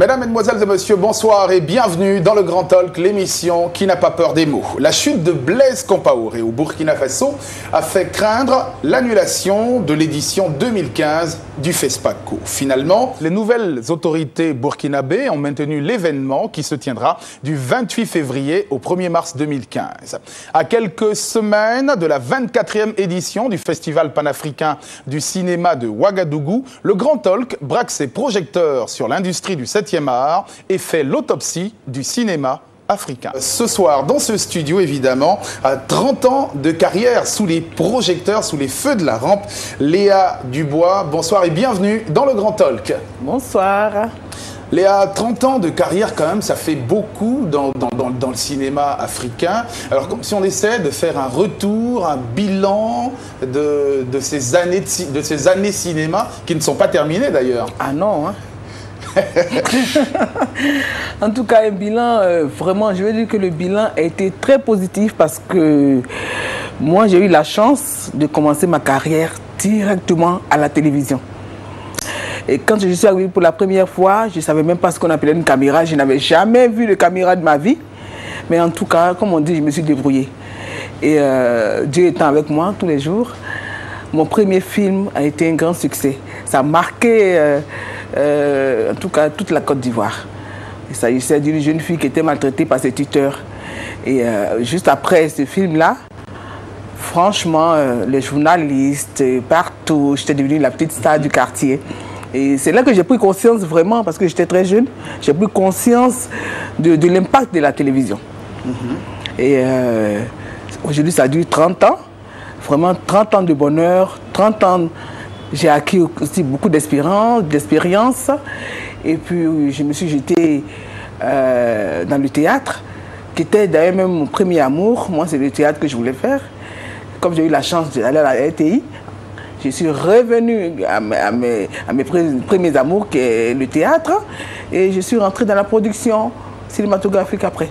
Mesdames, Mesdemoiselles et Messieurs, bonsoir et bienvenue dans le Grand Talk, l'émission qui n'a pas peur des mots. La chute de Blaise Compaoré au Burkina Faso a fait craindre l'annulation de l'édition 2015 du FESPACO. Finalement, les nouvelles autorités burkinabées ont maintenu l'événement qui se tiendra du 28 février au 1er mars 2015. À quelques semaines de la 24e édition du Festival panafricain du cinéma de Ouagadougou, le Grand Talk braque ses projecteurs sur l'industrie du 7e art et fait l'autopsie du cinéma africain. Ce soir, dans ce studio, évidemment, à 30 ans de carrière sous les projecteurs, sous les feux de la rampe, Léa Dubois, bonsoir et bienvenue dans le Grand Talk. Bonsoir. Léa, 30 ans de carrière quand même, ça fait beaucoup dans le cinéma africain. Alors si on essaie de faire un retour, un bilan de ces années cinéma, qui ne sont pas terminées d'ailleurs. Ah non, hein. En tout cas, un bilan, vraiment, je veux dire que le bilan a été très positif parce que moi, j'ai eu la chance de commencer ma carrière directement à la télévision. Et quand je suis arrivée pour la première fois, je ne savais même pas ce qu'on appelait une caméra. Je n'avais jamais vu de caméra de ma vie. Mais en tout cas, comme on dit, je me suis débrouillée. Et Dieu étant avec moi tous les jours, mon premier film a été un grand succès. Ça a marqué, en tout cas, toute la Côte d'Ivoire. Il s'agissait d'une jeune fille qui était maltraitée par ses tuteurs. Et juste après ce film-là, franchement, les journalistes, partout, j'étais devenue la petite star du quartier. Et c'est là que j'ai pris conscience vraiment, parce que j'étais très jeune, j'ai pris conscience de l'impact de la télévision. Et aujourd'hui, ça dure 30 ans. Vraiment 30 ans de bonheur, 30 ans, j'ai acquis aussi beaucoup d'expérience. Et puis, je me suis jetée dans le théâtre, qui était d'ailleurs même mon premier amour. Moi, c'est le théâtre que je voulais faire. Comme j'ai eu la chance d'aller à la RTI, je suis revenue à mes premiers amours, qui est le théâtre. Et je suis rentrée dans la production cinématographique après.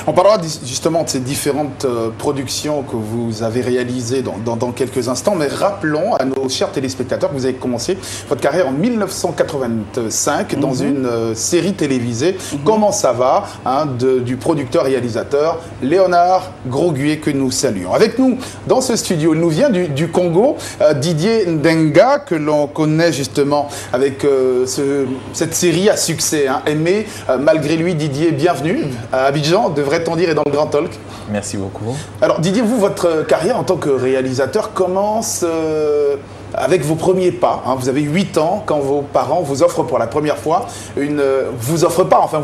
On parlera justement de ces différentes productions que vous avez réalisées dans quelques instants, mais rappelons à nos chers téléspectateurs que vous avez commencé votre carrière en 1985 dans une série télévisée, Comment ça va, hein, du producteur-réalisateur Léonard Groguier, que nous saluons. Avec nous dans ce studio, il nous vient du Congo, Didier Ndenga, que l'on connaît justement avec cette série à succès, hein, aimé malgré lui. Didier, bienvenue à Abidjan, devrait-on dire, et dans le Grand Talk. Merci beaucoup. Alors Didier, vous, votre carrière en tant que réalisateur commence avec vos premiers pas. Hein. Vous avez 8 ans quand vos parents vous offrent pour la première fois vous offrent pas, enfin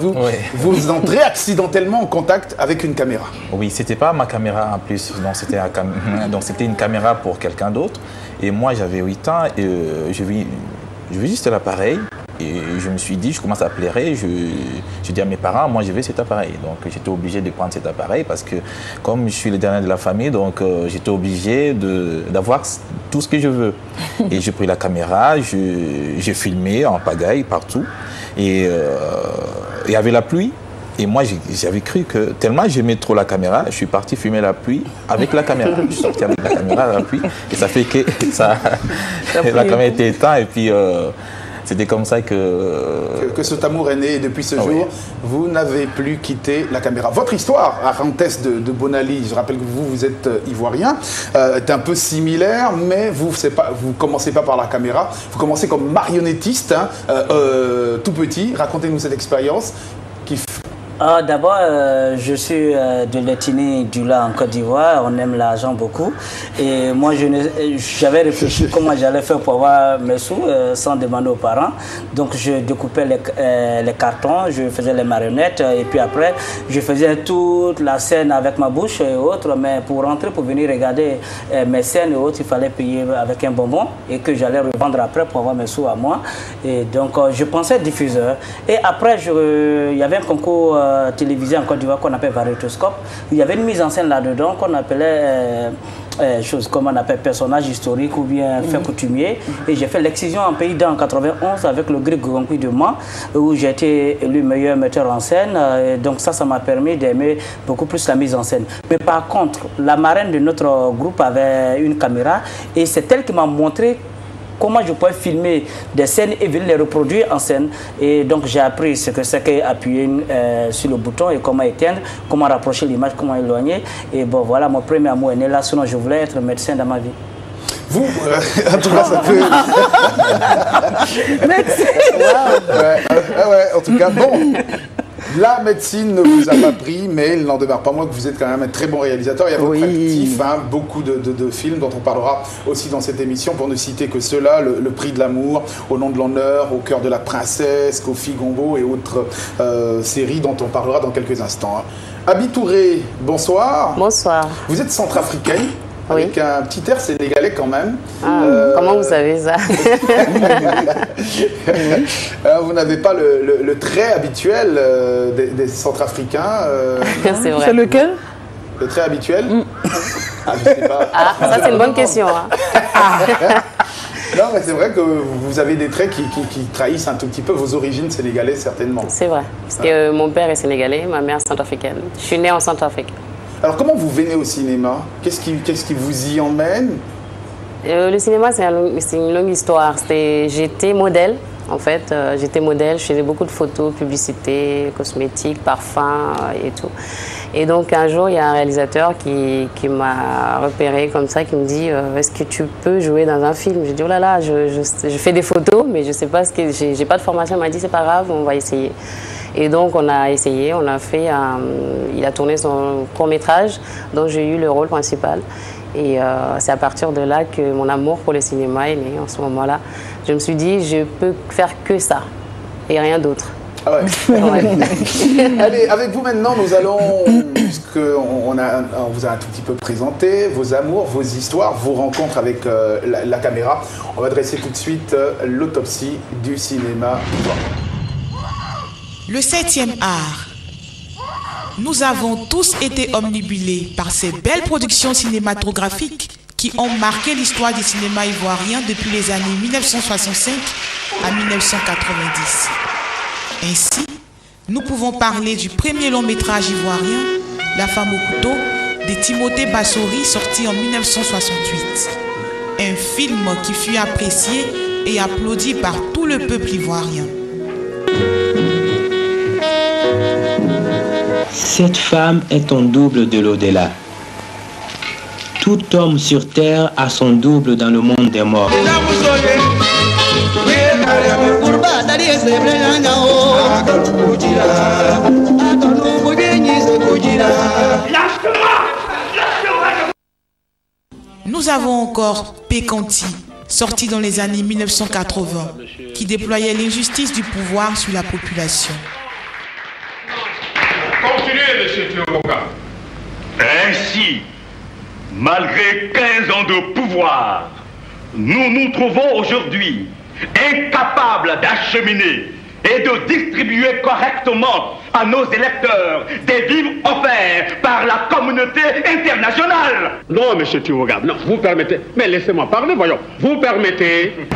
vous entrez accidentellement en contact avec une caméra. Oui, c'était pas ma caméra en plus, donc c'était une caméra pour quelqu'un d'autre. Et moi j'avais 8 ans et je vis juste l'appareil. Et je me suis dit, je commence à pleurer, je dis à mes parents, moi je veux cet appareil. Donc j'étais obligé de prendre cet appareil parce que comme je suis le dernier de la famille, donc j'étais obligé d'avoir tout ce que je veux. Et j'ai pris la caméra, j'ai filmé en pagaille partout. Et il y avait la pluie. Et moi, j'avais cru que tellement j'aimais trop la caméra, je suis parti filmer la pluie avec la caméra. Je suis sorti avec la caméra à la pluie. Et ça fait que la caméra était éteinte. Et puis c'était comme ça que cet amour est né. Et depuis ce jour, vous n'avez plus quitté la caméra. Votre histoire, Arantès de Bonali, je rappelle que vous êtes ivoirien, est un peu similaire, mais vous ne commencez pas par la caméra. Vous commencez comme marionnettiste, hein, tout petit. Racontez-nous cette expérience. D'abord, je suis de l'ethnie Dula en Côte d'Ivoire. On aime l'argent beaucoup. Et moi, j'avais réfléchi comment j'allais faire pour avoir mes sous sans demander aux parents. Donc, je découpais les cartons, je faisais les marionnettes. Et puis après, je faisais toute la scène avec ma bouche et autres. Mais pour rentrer, pour venir regarder mes scènes et autres, il fallait payer avec un bonbon et que j'allais revendre après pour avoir mes sous à moi. Et donc, je pensais diffuseur. Et après, il y avait un concours télévisé en Côte d'Ivoire qu'on appelle Variétoscope. Il y avait une mise en scène là-dedans qu'on appelait comme on appelle personnage historique ou bien fait coutumier. Et j'ai fait l'excision en Pays d'An en 91 avec le Grec Grand Prix de Mans où j'ai été élu meilleur metteur en scène. Et donc ça m'a permis d'aimer beaucoup plus la mise en scène. Mais par contre, la marraine de notre groupe avait une caméra et c'est elle qui m'a montré comment je pouvais filmer des scènes et venir les reproduire en scène. Et donc j'ai appris ce que c'est qu'appuyer sur le bouton et comment éteindre, comment rapprocher l'image, comment éloigner. Et bon voilà, mon premier amour est né là, sinon je voulais être médecin dans ma vie. Vous, en tout cas, ça peut... Merci. Ouais, en tout cas, bon... La médecine ne vous a pas pris, mais il n'en demeure pas moins que vous êtes quand même un très bon réalisateur. Il y a votre actif, hein, beaucoup de films dont on parlera aussi dans cette émission, pour ne citer que ceux-là, le Prix de l'amour, Au nom de l'honneur, Au cœur de la princesse, Kofi Gombo et autres séries dont on parlera dans quelques instants. Hein. Abi Touré, bonsoir. Bonsoir. Vous êtes centrafricaine, avec un petit air sénégalais quand même. Ah, comment vous savez ça? Vous n'avez pas le trait habituel des centrafricains. C'est vrai. C'est lequel? Le trait habituel? Ah, je sais pas. Ah, ça c'est une bonne question. Hein. Non, mais c'est vrai que vous avez des traits qui trahissent un tout petit peu vos origines sénégalaises, certainement. C'est vrai. Parce que mon père est sénégalais, ma mère centrafricaine. Je suis née en Centrafrique. Alors, comment vous venez au cinéma? Qu'est-ce qui vous y emmène? Le cinéma, c'est une longue histoire. J'étais modèle, en fait. J'étais modèle, je faisais beaucoup de photos, publicités, cosmétiques, parfums et tout. Et donc, un jour, il y a un réalisateur qui m'a repéré comme ça, qui me dit est-ce que tu peux jouer dans un film? J'ai dit, oh là là, je fais des photos, mais je ne sais pas ce que... J'ai pas de formation. Il m'a dit, c'est pas grave, on va essayer. Et donc, on a essayé, on a fait il a tourné son court-métrage, dont j'ai eu le rôle principal. Et c'est à partir de là que mon amour pour le cinéma est né. En ce moment-là, je me suis dit, je peux faire que ça et rien d'autre. Ah ouais. Allez, avec vous maintenant, nous allons, puisqu'on vous a un tout petit peu présenté, vos amours, vos histoires, vos rencontres avec la caméra. On va dresser tout de suite l'autopsie du cinéma. Le 7e art. Nous avons tous été omnibulés par ces belles productions cinématographiques qui ont marqué l'histoire du cinéma ivoirien depuis les années 1965 à 1990. Ainsi, nous pouvons parler du premier long métrage ivoirien, La femme au couteau, de Timothée Bassori, sorti en 1968. Un film qui fut apprécié et applaudi par tout le peuple ivoirien. Cette femme est ton double de l'au-delà. Tout homme sur terre a son double dans le monde des morts. Nous avons encore Pécanti, sorti dans les années 1980, qui déployait l'injustice du pouvoir sur la population. Continuez, monsieur Théoboka. Ainsi, malgré 15 ans de pouvoir, nous nous trouvons aujourd'hui incapables d'acheminer et de distribuer correctement à nos électeurs des vivres offerts par la communauté internationale. Non, monsieur Théoboka, non, vous permettez. Mais laissez-moi parler, voyons. Vous permettez.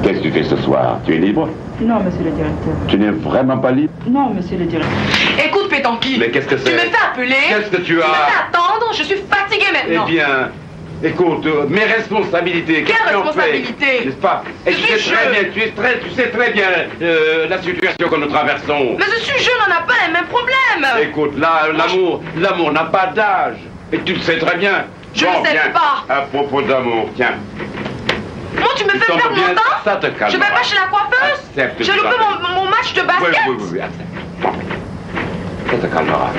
Qu'est-ce que tu fais ce soir? Tu es libre? Non, monsieur le directeur. Tu n'es vraiment pas libre? Non, monsieur le directeur. Écoute, Pétanqui. Mais qu'est-ce que c'est? Tu me fais appeler. Qu'est-ce que tu as? Tu me fais attendre, je suis fatiguée maintenant. Eh bien, écoute, mes responsabilités. Quelle responsabilité? N'est-ce pas? Et tu sais très bien la situation que nous traversons. Mais je suis jeune, on n'a pas les mêmes problèmes. Écoute, l'amour n'a pas d'âge. Et tu le sais très bien. Je ne sais pas. À propos d'amour, tiens. Moi, tu me fais perdre mon temps? Ça te calme. Je vais pas chez la coiffeuse? J'ai loupé mon match de basket? Oui, accepte. Ça te calmera.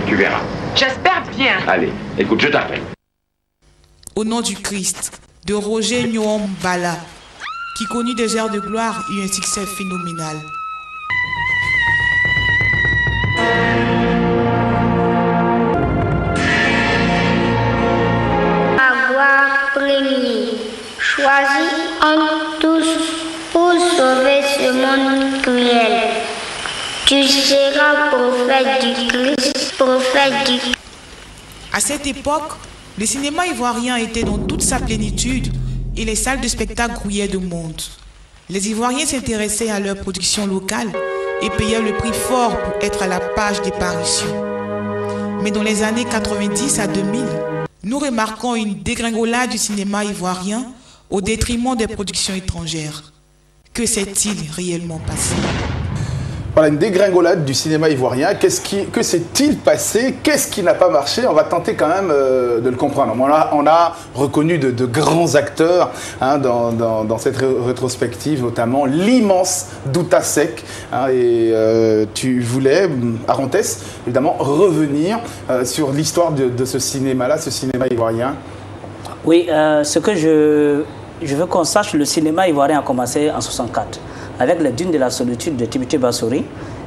Tu verras. J'espère bien. Allez, écoute, je t'appelle. Au nom du Christ, de Roger Nyom Bala, qui connut des heures de gloire et un succès phénoménal. Avoir premier, choisi en tous pour sauver ce monde cruel. Tu seras prophète du Christ, prophète du Christ. À cette époque, le cinéma ivoirien était dans toute sa plénitude et les salles de spectacle grouillaient de monde. Les Ivoiriens s'intéressaient à leur production locale et payaient le prix fort pour être à la page des parutions. Mais dans les années 90 à 2000, nous remarquons une dégringolade du cinéma ivoirien au détriment des productions étrangères. Que s'est-il réellement passé? Voilà, une dégringolade du cinéma ivoirien. Que s'est-il passé? Qu'est-ce qui n'a pas marché? On va tenter quand même de le comprendre. On a reconnu de grands acteurs hein, dans cette rétrospective, notamment l'immense Douta Seck. Hein, et tu voulais, Arantes, évidemment, revenir sur l'histoire de ce cinéma-là, ce cinéma ivoirien. Oui, ce que je veux qu'on sache, le cinéma ivoirien a commencé en 64. Avec Les Dunes de la Solitude de Timothée Bassori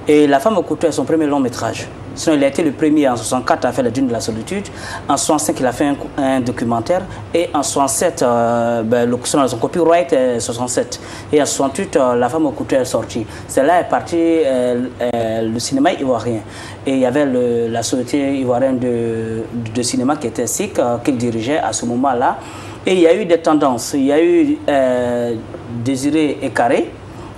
et La Femme au couteau est son premier long métrage. Sinon, il a été le premier en 64 à faire Les Dunes de la Solitude. En 65, il a fait un documentaire. Et en 67, son copyright est 67. Et en 68, La Femme au couteau est sortie. C'est là est parti le cinéma ivoirien. Et il y avait la Société ivoirienne de cinéma qui était SIC, qu'il dirigeait à ce moment-là. Et il y a eu des tendances. Il y a eu Désiré Ekaré,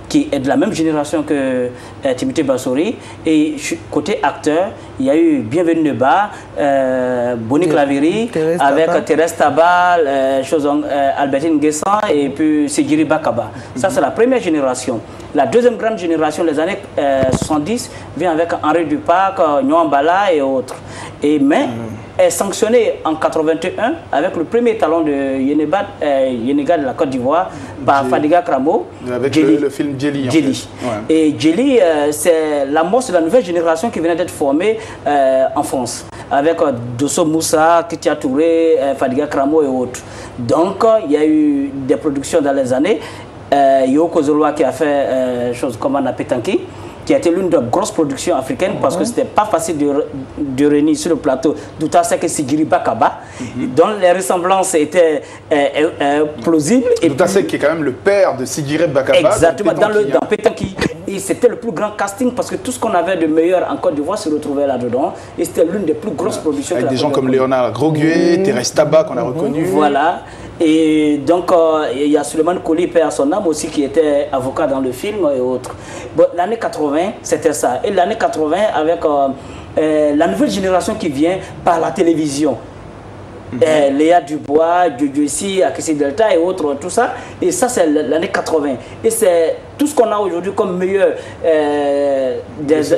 qui est de la même génération que Timothée Bassori. Et côté acteur, il y a eu Bienvenue Neba, Boni Claveri, avec Thérèse Tabal, Albertine Guessan et puis Sigiri Bakaba. Ça, c'est la première génération. La deuxième grande génération, les années 70, vient avec Henri Dupac, Nyambala et autres. Mais est sanctionné en 81 avec le premier talon de Yenega de la Côte d'Ivoire par Fadiga Kramo. Avec le film Djeli. Ouais. Et Djeli, c'est l'amorce de la nouvelle génération qui venait d'être formée en France. Avec Dosso Moussa, Kitia Touré, Fadiga Kramo et autres. Donc, il y a eu des productions dans les années. Yoko Zoloa qui a fait chose comme Anapetanki, qui a été l'une des grosses productions africaines parce que c'était pas facile de réunir sur le plateau Douta Seck et Sigiri Bakaba, dont les ressemblances étaient plausibles. Douta Seck qui est quand même le père de Sigiri Bakaba. Exactement, dans Petanki. Et c'était le plus grand casting parce que tout ce qu'on avait de meilleur en Côte d'Ivoire se retrouvait là-dedans. Et c'était l'une des plus grosses productions. Avec des gens comme Léonard Groguet, Thérèse Tabat qu'on a reconnu. Voilà. Et donc, il y a Suleiman Koli, père à son âme aussi, qui était avocat dans le film et autres. Bon, l'année 80, c'était ça. Et l'année 80, avec la nouvelle génération qui vient par la télévision. Léa Dubois, Djousi, Akissi Delta et autres, tout ça. Et ça, c'est l'année 80. Et c'est tout ce qu'on a aujourd'hui comme meilleur des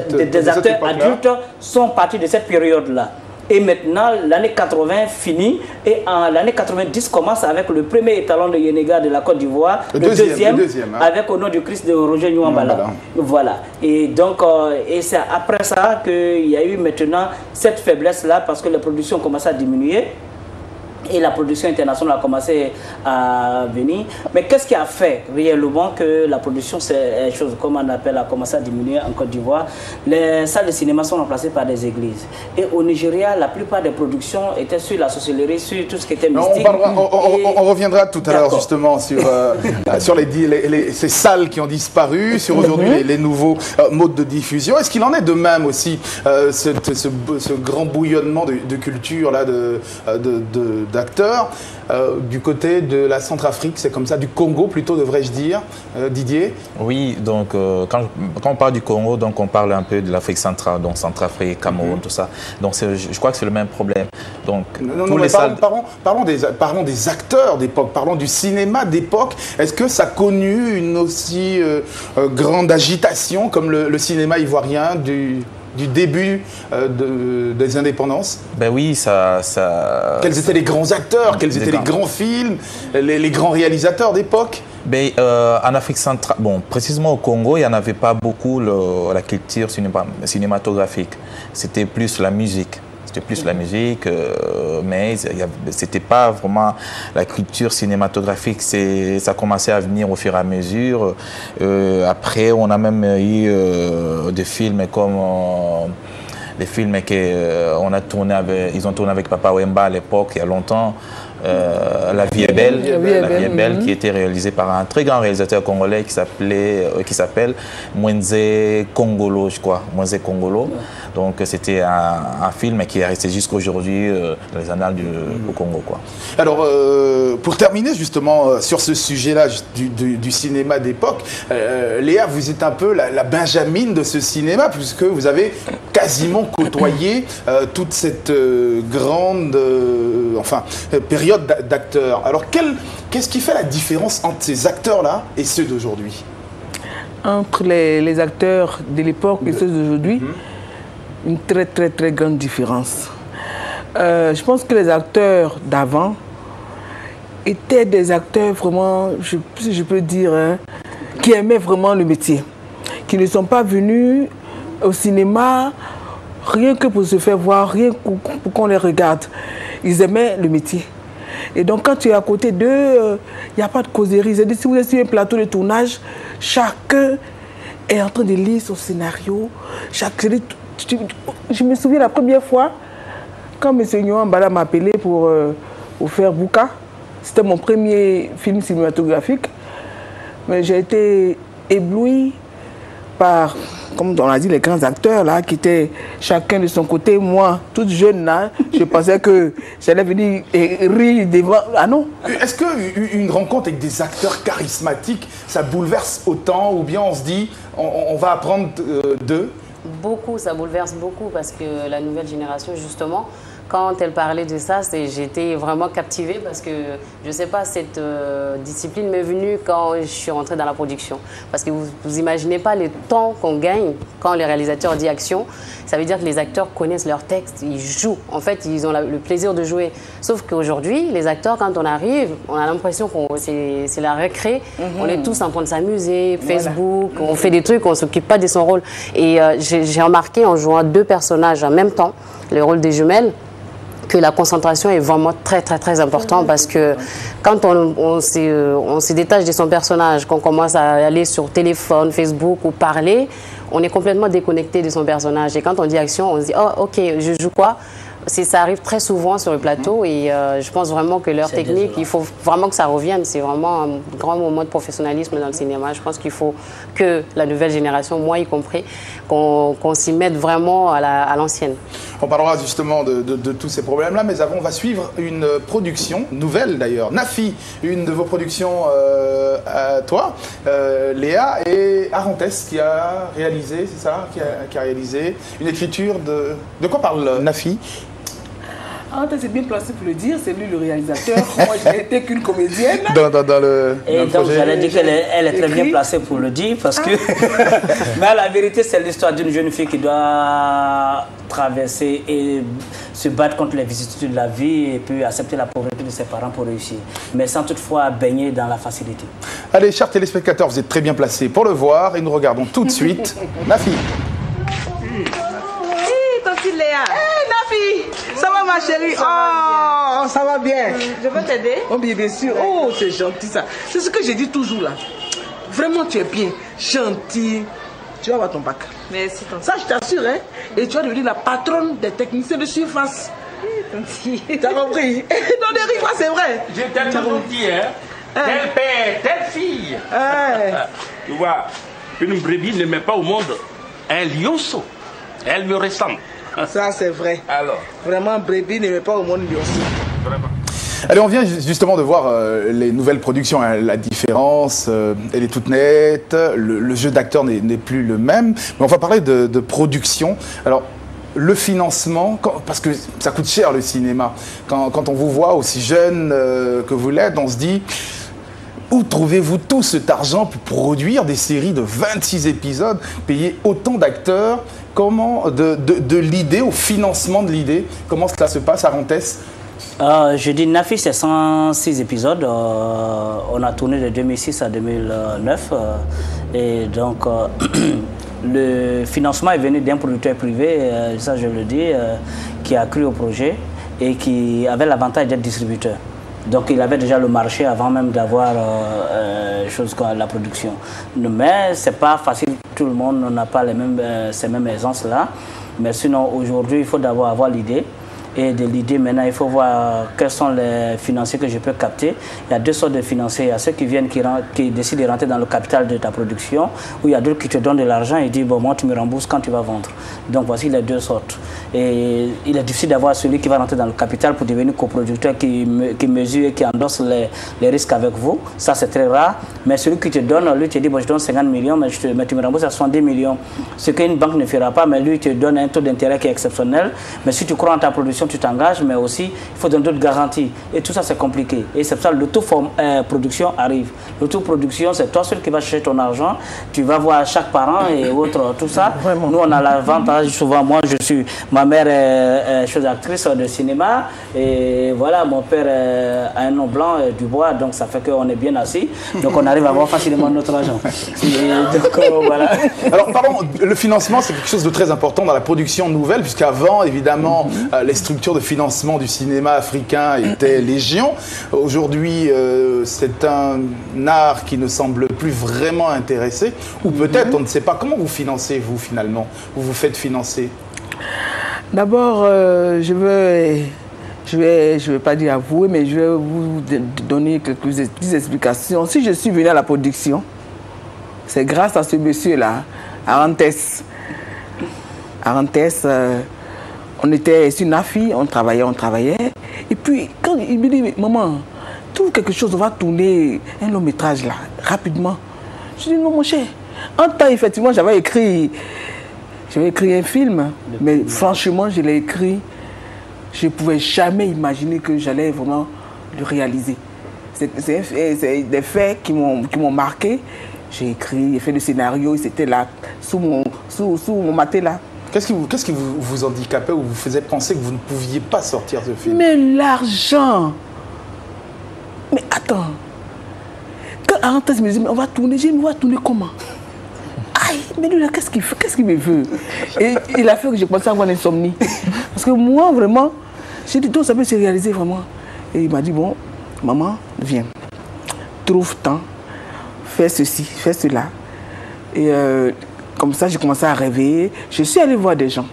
acteurs adultes sont partis de cette période-là. Et maintenant, l'année 80 finit et l'année 90 commence avec le premier étalon de Yenega de la Côte d'Ivoire, le deuxième hein. Avec Au nom du Christ de Roger Nyambala. Voilà. Et donc, et c'est après ça qu'il y a eu maintenant cette faiblesse-là parce que les productions commencent à diminuer. Et la production internationale a commencé à venir. Mais qu'est-ce qui a fait réellement que la production, comme on appelle, a commencé à diminuer en Côte d'Ivoire? Les salles de cinéma sont remplacées par des églises. Et au Nigeria, la plupart des productions étaient sur la sorcellerie, sur tout ce qui était mystique. On reviendra tout à l'heure justement sur, sur ces salles qui ont disparu, sur aujourd'hui les nouveaux modes de diffusion. Est-ce qu'il en est de même aussi, ce grand bouillonnement de culture là, d'acteurs du côté de la Centrafrique, c'est comme ça, du Congo plutôt devrais-je dire, Didier? Oui, donc quand on parle du Congo, donc on parle un peu de l'Afrique centrale, donc Centrafrique, Cameroun, tout ça. Donc je crois que c'est le même problème. Donc parlons des acteurs d'époque, parlons du cinéma d'époque. Est-ce que ça a connu une aussi grande agitation comme le cinéma ivoirien du début des indépendances? Ben oui, Quels étaient les grands acteurs? Quels étaient les grands films? Les grands réalisateurs d'époque? Ben, en Afrique centrale, bon, précisément au Congo, il n'y en avait pas beaucoup la culture cinématographique. C'était plus la musique. C'était plus la musique, mais ce n'était pas vraiment la culture cinématographique. Ça commençait à venir au fur et à mesure. Après, on a même eu des films comme les films qu'ils ont tourné avec Papa Wemba à l'époque, il y a longtemps. La vie est belle, qui était réalisée par un très grand réalisateur congolais qui s'appelle Mwenze Kongolo, je crois. Mwenze Kongolo. Donc c'était un film qui est resté jusqu'aujourd'hui dans les annales du Congo, quoi. Alors, pour terminer justement sur ce sujet-là du cinéma d'époque, Léa, vous êtes un peu la Benjamine de ce cinéma, puisque vous avez quasiment côtoyé toute cette grande période d'acteurs. Alors, qu'est-ce qui fait la différence entre ces acteurs-là et ceux d'aujourd'hui? Entre les acteurs de l'époque et ceux d'aujourd'hui, une très grande différence. Je pense que les acteurs d'avant étaient des acteurs vraiment, si je peux dire, qui aimaient vraiment le métier, qui ne sont pas venus au cinéma rien que pour se faire voir, rien pour qu'on les regarde. Ils aimaient le métier. Et donc quand tu es à côté d'eux, il n'y a pas de causerie. C'est-à-dire, si vous êtes sur un plateau de tournage, chacun est en train de lire son scénario. Je me souviens la première fois, quand M. Nyouambala m'a appelé pour faire Bouka, c'était mon premier film cinématographique, mais j'ai été ébloui par, comme on a dit, les grands acteurs là, qui étaient chacun de son côté. Moi, toute jeune là, je pensais que j'allais venir et rire devant. Ah non. Est-ce qu'une rencontre avec des acteurs charismatiques, ça bouleverse autant, ou bien on se dit, on va apprendre d'eux? Beaucoup, ça bouleverse beaucoup, parce que la nouvelle génération, justement, quand elle parlait de ça, j'étais vraiment captivée, parce que, je ne sais pas, cette discipline m'est venue quand je suis rentrée dans la production. Parce que vous imaginez pas le temps qu'on gagne quand les réalisateurs disent action. Ça veut dire que les acteurs connaissent leurs textes, ils jouent. En fait, ils ont le plaisir de jouer. Sauf qu'aujourd'hui, les acteurs, quand on arrive, on a l'impression que c'est la récré. On est tous en train de s'amuser, Facebook, on fait des trucs, on ne s'occupe pas de son rôle. Et j'ai remarqué en jouant 2 personnages en même temps, le rôle des jumelles, que la concentration est vraiment très importante, parce que quand on se détache de son personnage, qu'on commence à aller sur téléphone, Facebook ou parler, on est complètement déconnecté de son personnage. Et quand on dit action, on se dit « Oh, ok, je joue quoi ?» Ça arrive très souvent sur le plateau, et je pense vraiment que leur technique, il faut vraiment que ça revienne. C'est vraiment un grand moment de professionnalisme dans le cinéma. Je pense qu'il faut que la nouvelle génération, moi y compris, qu'on s'y mette vraiment à l'ancienne. On parlera justement de tous ces problèmes-là, mais avant, on va suivre une production nouvelle d'ailleurs. Nafi, une de vos productions à toi, Léa, et Arantès qui a réalisé, c'est ça, qui a réalisé une écriture de quoi parle Nafi? C'est bien placé pour le dire, c'est lui le réalisateur. Moi, je n'étais qu'une comédienne. Dans donc, j'allais dire qu'elle est très bien placée pour le dire, parce que... Mais la vérité, c'est l'histoire d'une jeune fille qui doit traverser et se battre contre les vicissitudes de la vie, et puis accepter la pauvreté de ses parents pour réussir, mais sans toutefois baigner dans la facilité. Allez, chers téléspectateurs, vous êtes très bien placés pour le voir, et nous regardons tout de suite Nafi. Léa. Hey, Nafi, ça va ma chérie? Oh, ça va bien. Je peux t'aider? Oh, bien sûr. Oh, c'est gentil ça. C'est ce que j'ai dit toujours là. Vraiment, tu es bien, gentil. Tu vas avoir ton bac. Merci, tonton. Ça, je t'assure, hein. Et tu vas devenir la patronne des techniciens de surface. T'as compris? Non, ne ris pas, c'est vrai. J'ai tellement dit, hein. Tel père, telle fille. Tu vois, une brebis ne met pas au monde un lionceau. Elle me ressemble. Ça, c'est vrai. Alors. Vraiment, brebis ne met pas au monde lionceau. Vraiment. Allez, on vient justement de voir les nouvelles productions, hein. La différence, elle est toute nette, le jeu d'acteur n'est plus le même, mais on va parler de production. Alors, le financement, parce que ça coûte cher le cinéma, quand on vous voit aussi jeune que vous l'êtes, on se dit, où trouvez-vous tout cet argent pour produire des séries de 26 épisodes, payer autant d'acteurs? Comment, de l'idée au financement de l'idée, comment cela se passe, Arantès? Je dis Nafi, c'est 106 épisodes. On a tourné de 2006 à 2009. Et donc, le financement est venu d'un producteur privé, ça je le dis, qui a cru au projet et qui avait l'avantage d'être distributeur. Donc, il avait déjà le marché avant même d'avoir chose comme la production. Mais ce n'est pas facile, tout le monde n'a pas ces mêmes aisances-là. Mais sinon, aujourd'hui, il faut d'abord avoir l'idée. et de l'idée. Maintenant, il faut voir quels sont les financiers que je peux capter. Il y a deux sortes de financiers. Il y a ceux qui viennent, qui décident de rentrer dans le capital de ta production, ou il y a d'autres qui te donnent de l'argent et disent, bon, moi, tu me rembourses quand tu vas vendre. Donc, voici les deux sortes. Et il est difficile d'avoir celui qui va rentrer dans le capital pour devenir coproducteur, qui mesure et qui endosse les risques avec vous. Ça, c'est très rare. Mais celui qui te donne, lui, te dit, bon, je donne 50 millions, mais tu me rembourses à 70 millions. Ce qu'une banque ne fera pas, mais lui, te donne un taux d'intérêt qui est exceptionnel. Mais si tu crois en ta production, tu t'engages, mais aussi, il faut donner d'autres garanties. Et tout ça, c'est compliqué. Et c'est pour ça que l'autoproduction arrive. L'autoproduction, c'est toi seul qui vas chercher ton argent. Tu vas voir chaque parent et autres, tout ça. Vraiment. Nous, on a l'avantage, souvent, moi, ma mère est actrice de cinéma. Et voilà, mon père a un nom blanc, Dubois, donc ça fait qu'on est bien assis. Donc, on arrive à avoir facilement notre argent. Donc, voilà. Alors, pardon, le financement, c'est quelque chose de très important dans la production nouvelle, puisqu'avant, évidemment, les structures de financement du cinéma africain étaient légion. Aujourd'hui, c'est un art qui ne semble plus vraiment intéressé, ou peut-être, on ne sait pas. Comment vous financez, vous, finalement? Vous vous faites financer? D'abord, je vais pas dire avouer, mais je vais vous donner quelques petites explications. Si je suis venu à la production, c'est grâce à ce monsieur-là, Arantes. Arantes, on était sur Nafi, on travaillait. Et puis, quand il me dit, maman, trouve quelque chose, on va tourner un long métrage là, rapidement. Je dis, non, mon cher. En temps, effectivement, j'avais écrit un film, mais franchement, je l'ai écrit. Je ne pouvais jamais imaginer que j'allais vraiment le réaliser. C'est des faits qui m'ont marqué. J'ai écrit, j'ai fait le scénario, c'était là, sous mon matelas. Qu'est-ce qui vous handicapait ou vous faisait penser que vous ne pouviez pas sortir ce film? Mais l'argent. Mais attends. Quand Arantes me dit, on va tourner, j'ai dit, on va tourner comment? Aïe, mais lui là, qu'est-ce qu'il fait? Qu'est-ce qu'il me veut? Et il a fait que j'ai commencé à avoir l'insomnie. Parce que moi, vraiment, j'ai dit, donc ça peut se réaliser vraiment. Et il m'a dit, bon, maman, viens, trouve temps, fais ceci, fais cela. Et comme ça, j'ai commencé à rêver. Je suis allé voir des gens.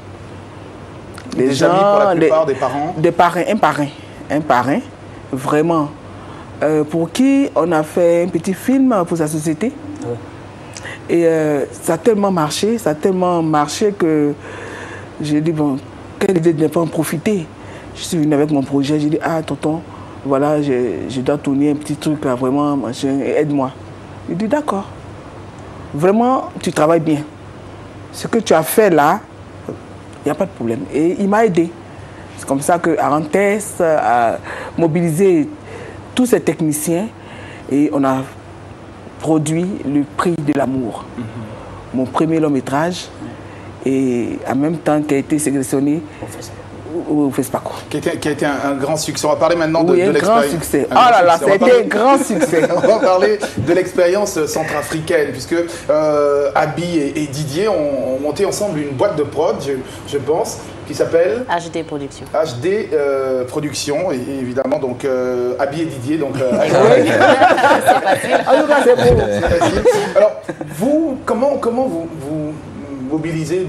Des amis pour la plupart, des parents? Des parrains, un parrain, vraiment. Pour qui on a fait un petit film pour sa société. Ouais. Et ça a tellement marché que j'ai dit, bon, quelle idée de ne pas en profiter. Je suis venu avec mon projet, j'ai dit, ah tonton, voilà, je dois tourner un petit truc là, vraiment, aide-moi. Il dit, d'accord, vraiment, tu travailles bien. Ce que tu as fait là, il n'y a pas de problème. Et il m'a aidé. C'est comme ça que Arantes a mobilisé tous ses techniciens et on a produit le prix de l'amour. Mon premier long métrage et en même temps qui a été sélectionné au FESPACO. Qui a été un grand succès. On va parler maintenant de l'expérience. Un grand succès. Oh là là, c'était un grand succès. On va parler de l'expérience centrafricaine, puisque Abi et Didier ont monté ensemble une boîte de prod, je pense, qui s'appelle HD Production. HD Production, et évidemment, donc Abi et Didier. Donc, c'est beau. Alors, vous, comment vous mobilisez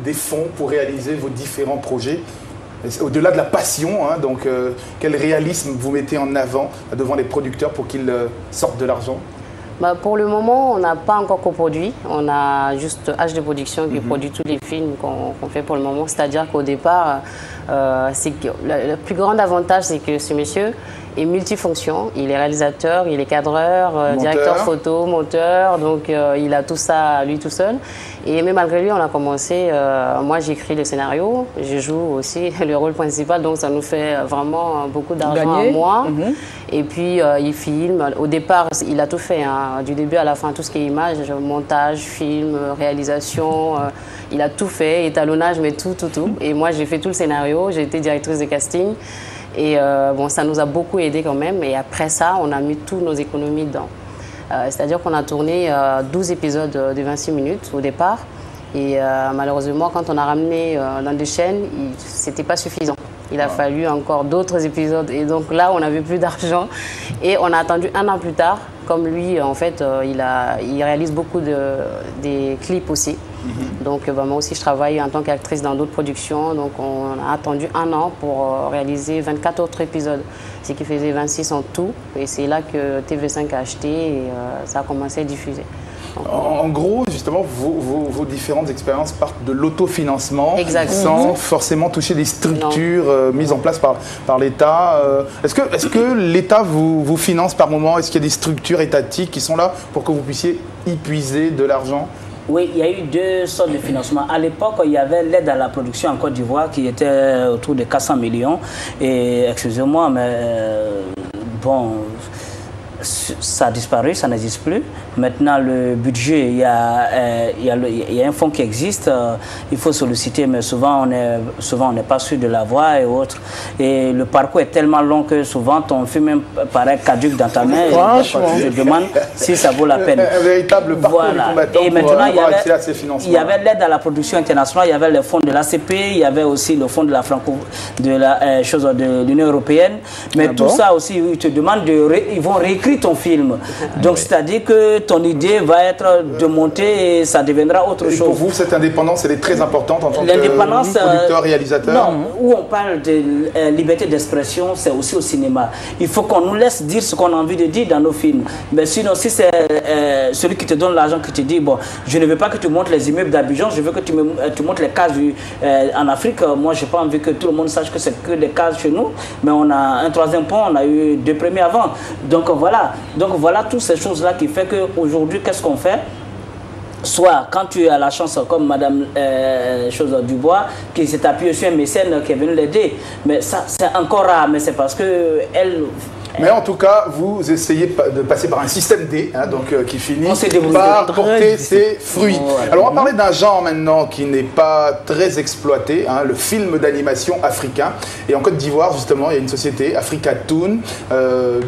des fonds pour réaliser vos différents projets? Au-delà de la passion, hein, donc quel réalisme vous mettez en avant devant les producteurs pour qu'ils sortent de l'argent? Pour le moment, on n'a pas encore coproduit. On a juste HD Production qui produit tous les films qu'on fait pour le moment. C'est-à-dire qu'au départ, le plus grand avantage, c'est que ce monsieur est multifonction. Il est réalisateur, il est cadreur, directeur photo, monteur. Donc, il a tout ça lui tout seul. Et même malgré lui, on a commencé. Moi, j'écris le scénario. Je joue aussi le rôle principal. Donc, ça nous fait vraiment beaucoup d'argent à moi. Et puis, il filme. Au départ, il a tout fait. Hein, du début à la fin, tout ce qui est image, montage, film, réalisation. Il a tout fait, étalonnage, mais tout. Et moi, j'ai fait tout le scénario. J'ai été directrice de casting. Et bon, ça nous a beaucoup aidé quand même. Et après ça, on a mis toutes nos économies dedans. C'est-à-dire qu'on a tourné 12 épisodes de 26 minutes au départ. Et malheureusement, quand on a ramené dans des chaînes, ce n'était pas suffisant. Il a fallu encore d'autres épisodes. Et donc là, on n'avait plus d'argent. Et on a attendu 1 an plus tard. Comme lui, en fait, il réalise beaucoup des clips aussi. Donc moi aussi, je travaille en tant qu'actrice dans d'autres productions. Donc on a attendu 1 an pour réaliser 24 autres épisodes. Ce qui faisait 26 en tout. Et c'est là que TV5 a acheté et ça a commencé à diffuser. En gros, justement, vos différentes expériences partent de l'autofinancement sans forcément toucher des structures mises en place par l'État. Est-ce que l'État vous finance par moment? Est-ce qu'il y a des structures étatiques qui sont là pour que vous puissiez y puiser de l'argent? Oui, il y a eu 2 sortes de financement. À l'époque, il y avait l'aide à la production en Côte d'Ivoire qui était autour de 400 millions. Et excusez-moi, mais bon, ça a disparu, ça n'existe plus. Maintenant, le budget, il y a un fonds qui existe, il faut solliciter, mais souvent on n'est pas sûr de l'avoir et autres. Et le parcours est tellement long que souvent ton film paraît caduc dans ta main. Je te demande si ça vaut la peine. Un véritable parcours du combattant. Et maintenant, il y avait l'aide à la production internationale, il y avait le fonds de l'ACP, il y avait aussi le fonds de de l'Union européenne. Mais tout ça aussi, ils te demandent ils vont réécrire ton film. Donc c'est-à-dire que ton idée va être de monter et ça deviendra autre chose. Pour vous, cette indépendance, elle est très importante en tant que producteur, réalisateur? Non, où on parle de liberté d'expression, c'est aussi au cinéma. Il faut qu'on nous laisse dire ce qu'on a envie de dire dans nos films. Mais sinon, si c'est celui qui te donne l'argent qui te dit, bon, je ne veux pas que tu montres les immeubles d'Abidjan, je veux que tu montres les cases en Afrique. Moi, je n'ai pas envie que tout le monde sache que c'est que des cases chez nous. Mais on a un 3e pont, on a eu 2 premiers avant. Donc voilà toutes ces choses-là qui fait qu'aujourd'hui, qu'est-ce qu'on fait? Soit quand tu as la chance, comme Madame Dubois, qui s'est appuyée sur un mécène qui est venu l'aider. Mais ça, c'est encore rare, mais c'est parce que Mais en tout cas, vous essayez de passer par un système D, qui finit par porter ses fruits. Alors on va parler d'un genre maintenant qui n'est pas très exploité, le film d'animation africain. Et en Côte d'Ivoire, justement, il y a une société, Africatoon,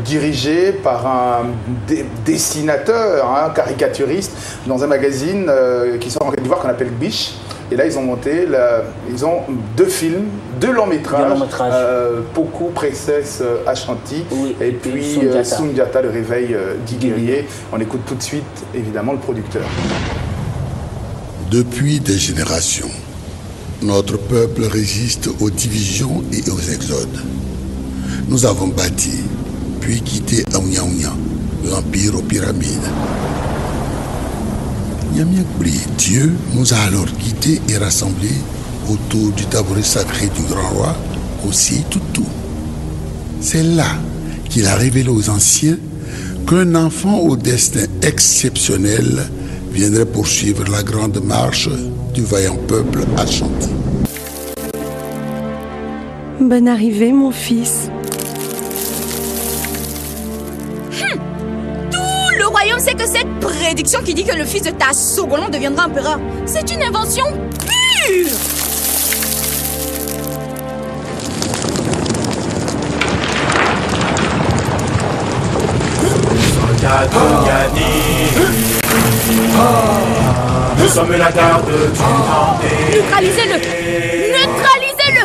dirigée par un dessinateur, caricaturiste, dans un magazine qui sort en Côte d'Ivoire qu'on appelle Biche. Et là, ils ont monté, ils ont 2 films, 2 longs métrages. Poku, Princesse Ashanti, et puis Sundiata, le réveil d'Iguerrier. On écoute tout de suite, évidemment, le producteur. Depuis des générations, notre peuple résiste aux divisions et aux exodes. Nous avons bâti, puis quitté Aounia, l'empire aux pyramides. Dieu nous a alors guidés et rassemblés autour du tabouret sacré du grand roi, aussi Toutou. C'est là qu'il a révélé aux anciens qu'un enfant au destin exceptionnel viendrait poursuivre la grande marche du vaillant peuple Ashanti. Bonne arrivée, mon fils. Le royaume sait que cette prédiction qui dit que le fils de ta Sogolon deviendra empereur, c'est une invention pure. Nous sommes la garde du Vendée. Neutralisez-le. Neutralisez-le.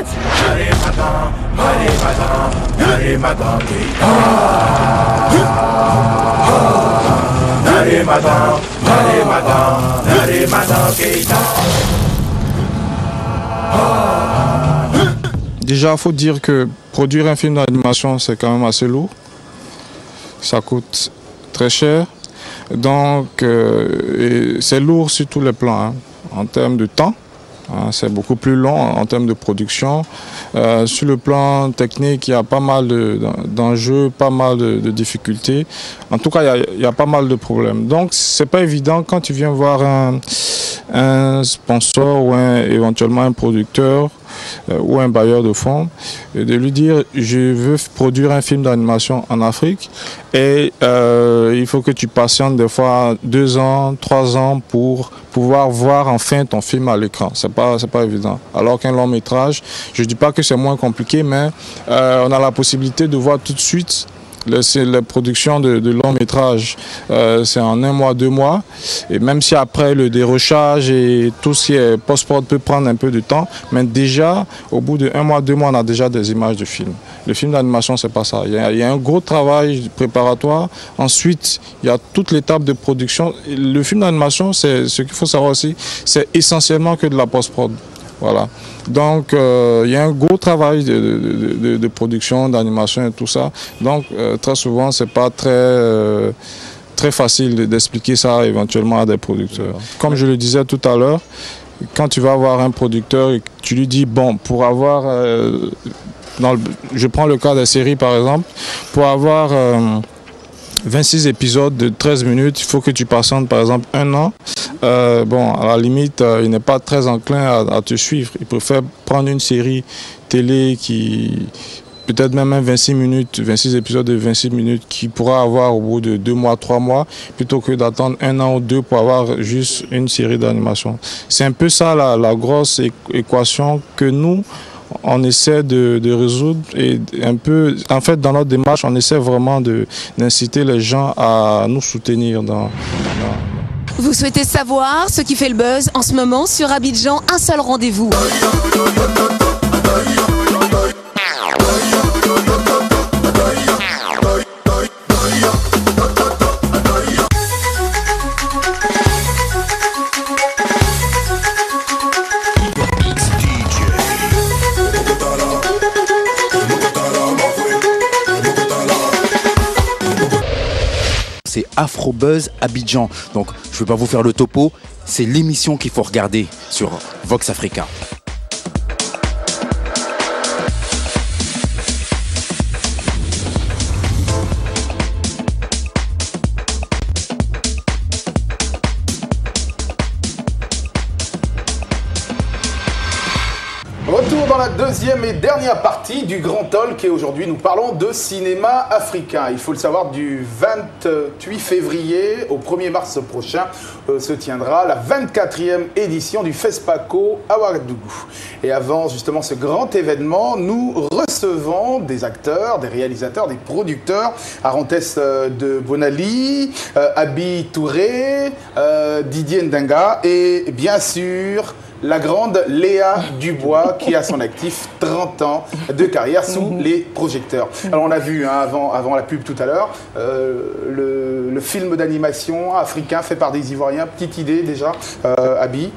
Déjà, il faut dire que produire un film d'animation, c'est quand même assez lourd. Ça coûte très cher. Donc, c'est lourd sur tous les plans, en termes de temps. C'est beaucoup plus long en termes de production. Sur le plan technique, il y a pas mal d'enjeux, pas mal de difficultés. En tout cas, il y a pas mal de problèmes. Donc, c'est pas évident quand tu viens voir un sponsor ou éventuellement un producteur ou un bailleur de fonds, de lui dire je veux produire un film d'animation en Afrique et il faut que tu patientes des fois 2 ans, 3 ans pour pouvoir voir enfin ton film à l'écran. C'est pas évident. Alors qu'un long métrage, je dis pas que c'est moins compliqué, mais on a la possibilité de voir tout de suite La production de long métrage, c'est en 1 mois, 2 mois. Et même si après le dérochage et tout ce qui est post-prod peut prendre un peu de temps, mais déjà, au bout de 1 mois, 2 mois, on a déjà des images de film. Le film d'animation, c'est pas ça. Il y a un gros travail préparatoire. Ensuite, il y a toute l'étape de production. Le film d'animation, c'est ce qu'il faut savoir aussi, c'est essentiellement que de la post-prod. Voilà. Donc, il y a un gros travail de production, d'animation et tout ça. Donc, très souvent, c'est pas très facile d'expliquer ça éventuellement à des producteurs. Comme je le disais tout à l'heure, quand tu vas voir un producteur et que tu lui dis, bon, pour avoir... je prends le cas des séries, par exemple. Pour avoir 26 épisodes de 13 minutes, il faut que tu patientes, par exemple, 1 an. Bon, à la limite, il n'est pas très enclin à te suivre. Il préfère prendre une série télé qui, peut-être même 26 épisodes de 26 minutes, qui pourra avoir au bout de 2 mois, 3 mois, plutôt que d'attendre 1 an ou 2 pour avoir juste une série d'animation. C'est un peu ça la grosse équation que nous, on essaie de résoudre, et un peu, en fait, dans notre démarche, on essaie vraiment d'inciter les gens à nous soutenir Vous souhaitez savoir ce qui fait le buzz en ce moment sur Abidjan? Un seul rendez-vous. C'est Afrobuzz Abidjan. Donc, je ne vais pas vous faire le topo. C'est l'émission qu'il faut regarder sur Vox Africa. Retour dans la deuxième et dernière partie du Grand Talk, et aujourd'hui nous parlons de cinéma africain. Il faut le savoir, du 28 février au 1er mars prochain se tiendra la 24e édition du FESPACO à Ouagadougou. Et avant justement ce grand événement, nous recevons des acteurs, des réalisateurs, des producteurs, Arantes de Bonali, Abi Touré, Didier Ndanga et bien sûr la grande Léa Dubois qui a son actif 30 ans de carrière sous les projecteurs. Alors on a vu avant la pub tout à l'heure le film d'animation africain fait par des Ivoiriens. Petite idée déjà, Abi,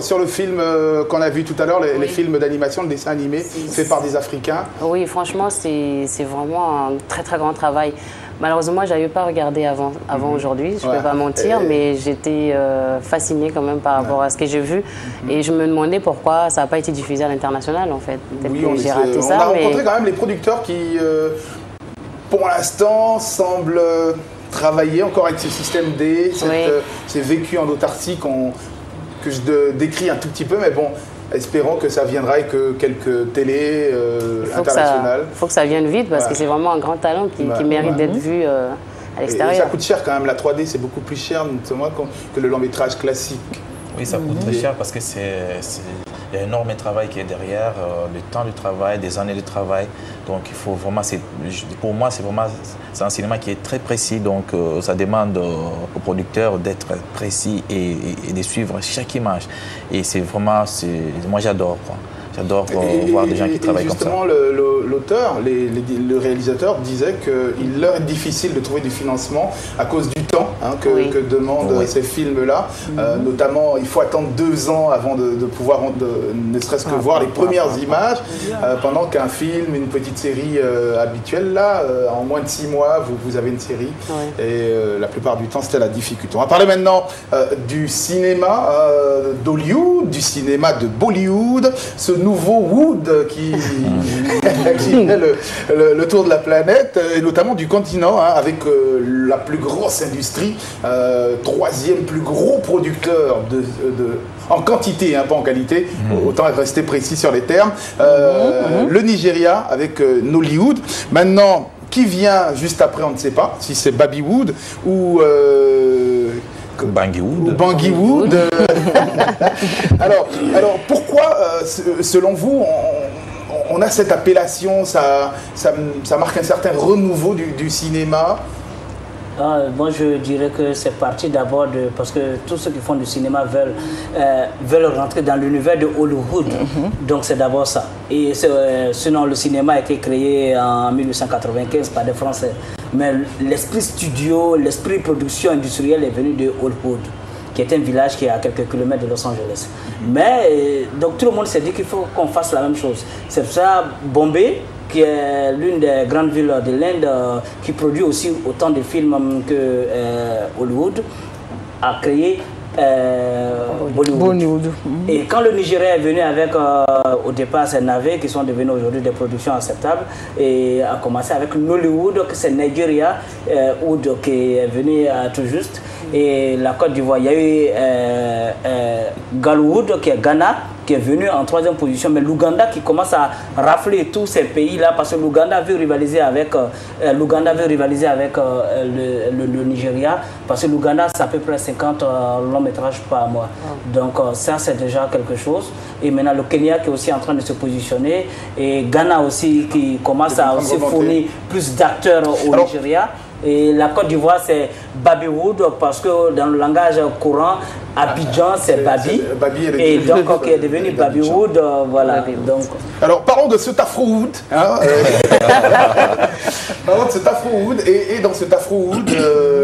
sur le film qu'on a vu tout à l'heure, les films d'animation, le dessin animé fait par des Africains. Oui, franchement c'est vraiment un très très grand travail. Malheureusement, je n'avais pas regardé avant aujourd'hui, je ne peux pas mentir, mais j'étais fascinée quand même par rapport à ce que j'ai vu. Et je me demandais pourquoi ça n'a pas été diffusé à l'international, en fait. Peut-être que j'ai raté ça. On a rencontré quand même les producteurs qui, pour l'instant, semblent travailler encore avec ce système D, ces vécus en autarcie que je décris un tout petit peu, mais bon. Espérons que ça viendra avec quelques télés internationales. Il faut que ça vienne vite parce que c'est vraiment un grand talent qui mérite d'être vu à l'extérieur. Ça coûte cher quand même, la 3D c'est beaucoup plus cher notamment que le long métrage classique. Oui, ça coûte très cher parce que il y a un énorme travail qui est derrière, le temps de travail, des années de travail. Donc il faut vraiment, pour moi c'est un cinéma qui est très précis, donc ça demande aux producteurs d'être précis et de suivre chaque image. Et c'est vraiment, moi j'adore. J'adore voir des gens qui travaillent comme ça. Justement, l'auteur, le réalisateur disait qu'il leur est difficile de trouver du financement à cause du temps que demandent ces films-là. Notamment, il faut attendre 2 ans avant de pouvoir ne serait-ce que voir les premières images, pendant qu'un film, une petite série habituelle, là, en moins de 6 mois, vous avez une série. Et la plupart du temps, c'était la difficulté. On va parler maintenant du cinéma d'Hollywood, du cinéma de Bollywood, ce nouveau Wood qui fait le tour de la planète, et notamment du continent, avec la plus grosse industrie, 3e plus gros producteur en quantité, pas en qualité, autant rester précis sur les termes, le Nigeria avec Nollywood. Maintenant, qui vient juste après, on ne sait pas, si c'est Babywood ou... Bangui-Wood. alors, pourquoi, selon vous, on a cette appellation, ça marque un certain renouveau du cinéma. Moi, je dirais que c'est parti d'abord parce que tous ceux qui font du cinéma veulent rentrer dans l'univers de Hollywood. Donc, c'est d'abord ça. Et sinon, le cinéma a été créé en 1895 par des Français. Mais l'esprit studio, l'esprit production industrielle est venu de Hollywood, qui est un village qui est à quelques kilomètres de Los Angeles. Mais, donc, tout le monde s'est dit qu'il faut qu'on fasse la même chose. C'est pour ça, Bombay, qui est l'une des grandes villes de l'Inde, qui produit aussi autant de films que Hollywood, a créé Bollywood. Et quand le Nigeria est venu avec, au départ, ces navets qui sont devenus aujourd'hui des productions acceptables, et a commencé avec Nollywood, que c'est Nigeria, qui est venu tout juste. Et la Côte d'Ivoire, il y a eu Galwood, qui est Ghana, qui est venu en 3e position, mais l'Ouganda qui commence à rafler tous ces pays-là, parce que l'Ouganda veut rivaliser avec, le Nigeria, parce que l'Ouganda, c'est à peu près 50 longs métrages par mois. Donc ça, c'est déjà quelque chose. Et maintenant, le Kenya qui est aussi en train de se positionner, et Ghana aussi qui commence à aussi fournir plus d'acteurs au Nigeria. Et la Côte d'Ivoire, c'est Babywood, parce que dans le langage courant, Abidjan, c'est Babi. Et donc, qui est devenu Babywood, voilà. Donc. Alors, parlons de cet Afrowood. Parlons de cet Afrowood. Et dans cet Afrowood,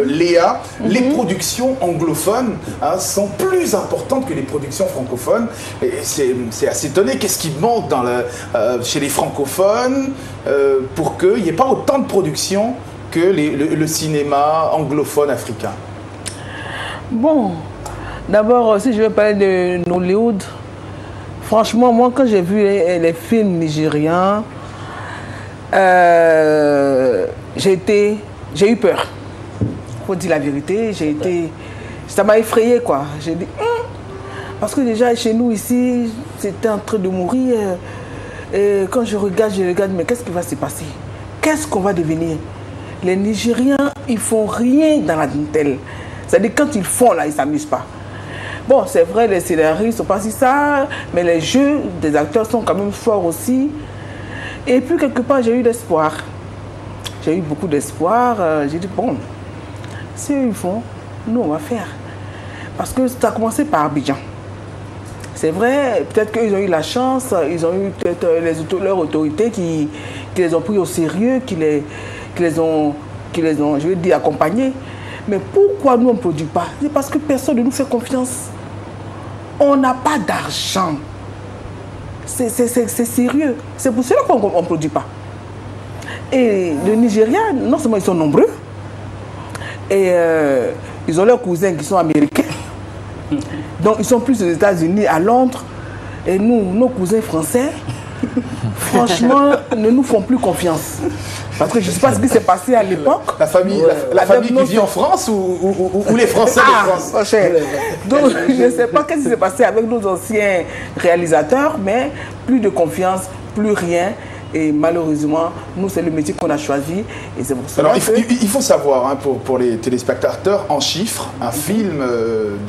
Léa, les productions anglophones sont plus importantes que les productions francophones. Et c'est assez étonné. Qu'est-ce qui manque chez les francophones pour qu'il n'y ait pas autant de productions que le cinéma anglophone africain? Bon, d'abord, si je veux parler de Nollywood, franchement, moi, quand j'ai vu les films nigérians, j'ai eu peur. Il faut dire la vérité, ça m'a effrayé, quoi. J'ai dit, parce que déjà, chez nous, ici, c'était en train de mourir. Et quand je regarde, mais qu'est-ce qui va se passer? Qu'est-ce qu'on va devenir? Les Nigériens, ils font rien dans la dentelle. C'est-à-dire, quand ils font, là, ils ne s'amusent pas. Bon, c'est vrai, les scénarios ne sont pas si ça, mais les jeux des acteurs sont quand même forts aussi. Et puis, quelque part, j'ai eu l'espoir. J'ai eu beaucoup d'espoir. J'ai dit, bon, si eux, ils font, nous, on va faire. Parce que ça a commencé par Abidjan. C'est vrai, peut-être qu'ils ont eu la chance, ils ont eu peut-être leurs autorités qui les ont pris au sérieux, qui les ont, je veux dire, accompagnés. Mais pourquoi nous, on ne produit pas? C'est parce que personne ne nous fait confiance. On n'a pas d'argent. C'est sérieux. C'est pour cela qu'on ne produit pas. Et le Nigeria, non seulement ils sont nombreux, et ils ont leurs cousins qui sont américains. Donc ils sont plus aux États-Unis, à Londres. Et nous, nos cousins français, franchement, ne nous font plus confiance. Parce que je ne sais pas ce qui s'est passé à l'époque. La famille qui vit en France ou les Français de France? Donc je ne sais pas ce qui s'est passé avec nos anciens réalisateurs, mais plus de confiance, plus rien. Et malheureusement, nous, c'est le métier qu'on a choisi. Et c'est pour ça. Alors, il faut savoir, pour les téléspectateurs, en chiffres, un film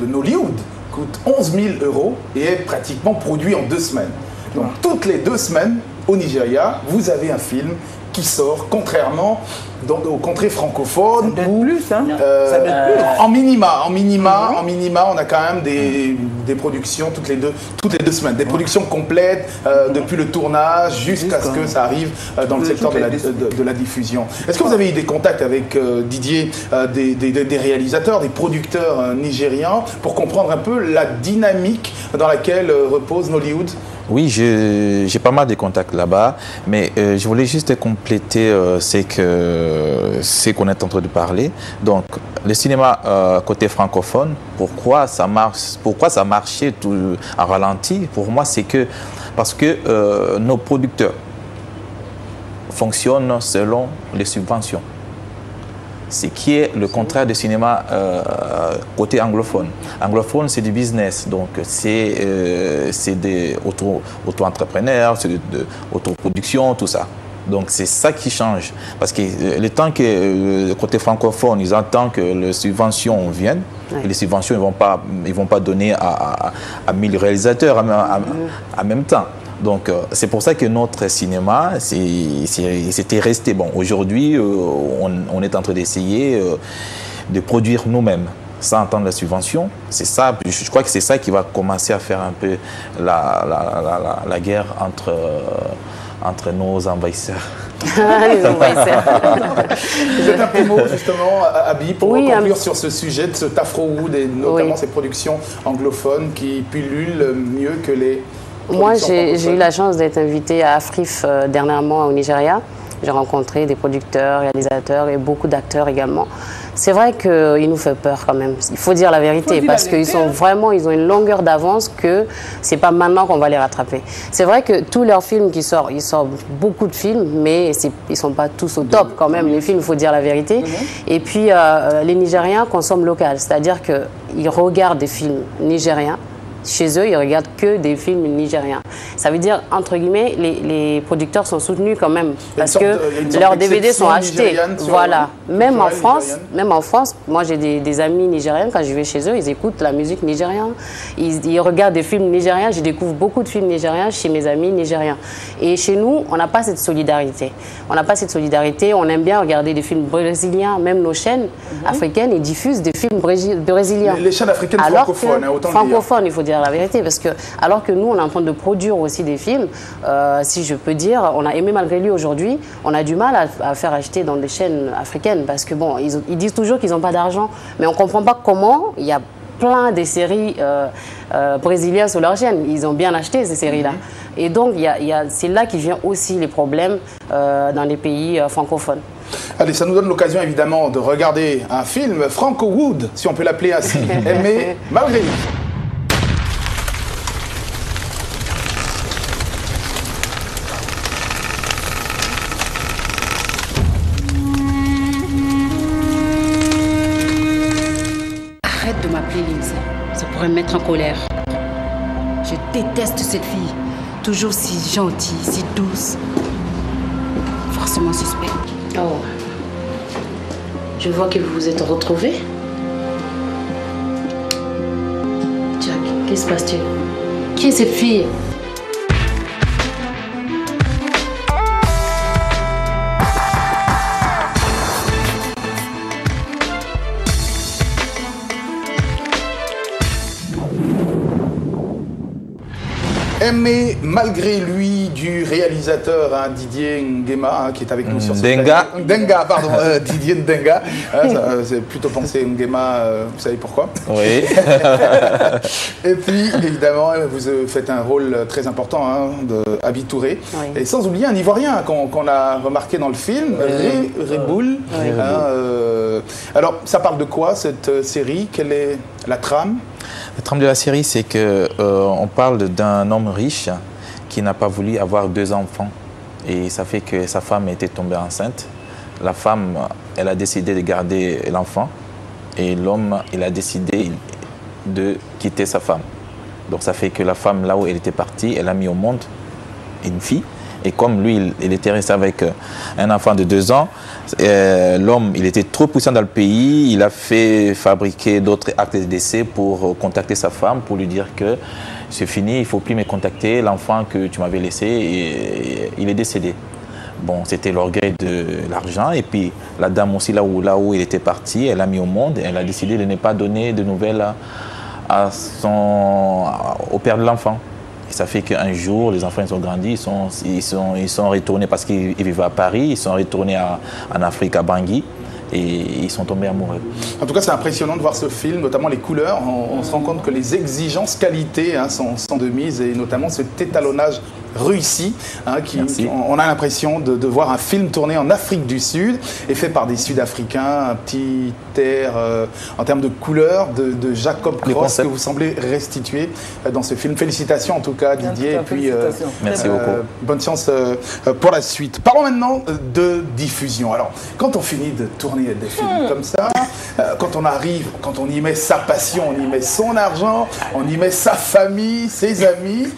de Nollywood coûte 11 000 € et est pratiquement produit en 2 semaines. Donc, toutes les 2 semaines, au Nigeria, vous avez un film qui sort, contrairement aux contrées francophones. Ça doit être plus, hein. En minima, on a quand même des productions toutes les deux semaines, des productions complètes depuis le tournage jusqu'à ce que ça arrive dans le secteur de la diffusion. Est-ce que vous avez eu des contacts avec Didier, des réalisateurs, des producteurs nigérians pour comprendre un peu la dynamique dans laquelle repose Nollywood? Oui, j'ai pas mal de contacts là-bas, mais je voulais juste compléter ce qu'on est en train de parler. Donc, le cinéma côté francophone, pourquoi ça marchait tout en ralenti? Pour moi, c'est que parce que nos producteurs fonctionnent selon les subventions. Ce qui est le contraire du cinéma côté anglophone. Anglophone, c'est du business, donc c'est des auto-entrepreneurs, c'est de autoproduction, tout ça. Donc c'est ça qui change. Parce que le temps que côté francophone, ils attendent que les subventions viennent, et les subventions, ils vont pas donner à 1000 réalisateurs en même temps. Donc c'est pour ça que notre cinéma, c'était resté. Bon, aujourd'hui, on est en train d'essayer de produire nous-mêmes, sans attendre la subvention. C'est ça, je crois que c'est ça qui va commencer à faire un peu la guerre entre nos envahisseurs. Les envahisseurs. Vous êtes un petit mot justement, Abi, pour conclure sur ce sujet de cet Afro-Wood et notamment ces productions anglophones qui pullulent mieux que les... Moi, j'ai eu la chance d'être invitée à Afrif dernièrement au Nigeria. J'ai rencontré des producteurs, réalisateurs et beaucoup d'acteurs également. C'est vrai qu'il nous fait peur quand même. Il faut dire la vérité parce qu'ils sont vraiment, ils ont une longueur d'avance que c'est pas maintenant qu'on va les rattraper. C'est vrai que tous leurs films qui sortent, ils sortent beaucoup de films, mais ils sont pas tous au top quand même. Les films, il faut dire la vérité. Et puis les Nigériens consomment local, c'est-à-dire qu'ils regardent des films nigériens. Chez eux, ils regardent que des films nigériens. Ça veut dire, entre guillemets, les producteurs sont soutenus quand même parce que leurs DVD sont achetés. Voilà. Même en France, moi j'ai des amis nigériens, quand je vais chez eux, ils écoutent la musique nigérienne. Ils regardent des films nigériens. Je découvre beaucoup de films nigériens chez mes amis nigériens. Et chez nous, on n'a pas cette solidarité. On n'a pas cette solidarité. On aime bien regarder des films brésiliens. Même nos chaînes africaines, ils diffusent des films brésiliens. Les chaînes africaines francophones, autant le dire. Francophones, il faut dire la vérité, parce que alors que nous on est en train de produire aussi des films, si je peux dire, on a Aimé malgré lui aujourd'hui, on a du mal à faire acheter dans des chaînes africaines parce que bon, ils disent toujours qu'ils n'ont pas d'argent, mais on ne comprend pas comment il y a plein de séries brésiliennes sur leur chaîne. Ils ont bien acheté ces séries-là. Et donc c'est là qu'il vient aussi les problèmes dans les pays francophones. Allez, ça nous donne l'occasion évidemment de regarder un film Franco-Wood, si on peut l'appeler ainsi, Aimé malgré lui. Arrête de m'appeler Lindsay, ça pourrait me mettre en colère. Je déteste cette fille, toujours si gentille, si douce. Forcément suspect. Oh, je vois que vous vous êtes retrouvés. Jack, qu'est-ce qui se passe-t-il? Qui est cette fille? Aimé malgré lui du réalisateur Didier Nguema qui est avec nous sur ce Ndenga, pardon, Didier Ndenga. C'est plutôt pensé Nguema, vous savez pourquoi? Oui. Et puis évidemment, vous faites un rôle très important de Abi Touré. Oui. Et sans oublier un Ivoirien qu'on a remarqué dans le film, Riboul. Alors, ça parle de quoi cette série? Quelle est la trame? La trame de la série, c'est qu'on parle d'un homme riche qui n'a pas voulu avoir 2 enfants. Et ça fait que sa femme était tombée enceinte. La femme, elle a décidé de garder l'enfant. Et l'homme, il a décidé de quitter sa femme. Donc ça fait que la femme, là où elle était partie, elle a mis au monde une fille. Et comme lui, il était resté avec un enfant de 2 ans, l'homme, il était trop puissant dans le pays. Il a fait fabriquer d'autres actes de décès pour contacter sa femme, pour lui dire que c'est fini, il ne faut plus me contacter. L'enfant que tu m'avais laissé, il est décédé. Bon, c'était l'orgueil de l'argent. Et puis la dame aussi, là où il était parti, elle a mis au monde. Elle a décidé de ne pas donner de nouvelles au père de l'enfant. Ça fait qu'un jour, les enfants ils ont grandi, ils sont retournés parce qu'ils vivaient à Paris, ils sont retournés en Afrique, à Bangui, et ils sont tombés amoureux. En tout cas, c'est impressionnant de voir ce film, notamment les couleurs. On se rend compte que les exigences qualité sont de mise, et notamment cet étalonnage réussi. On a l'impression de voir un film tourné en Afrique du Sud et fait par des Sud-Africains, un petit air en termes de couleurs de Jacob Cross que vous semblez restituer dans ce film. Félicitations en tout cas Didier, et puis merci beaucoup. Bonne chance pour la suite. Parlons maintenant de diffusion. Alors, quand on finit de tourner des films comme ça, quand on arrive, quand on y met sa passion, on y met son argent, on y met sa famille, ses amis,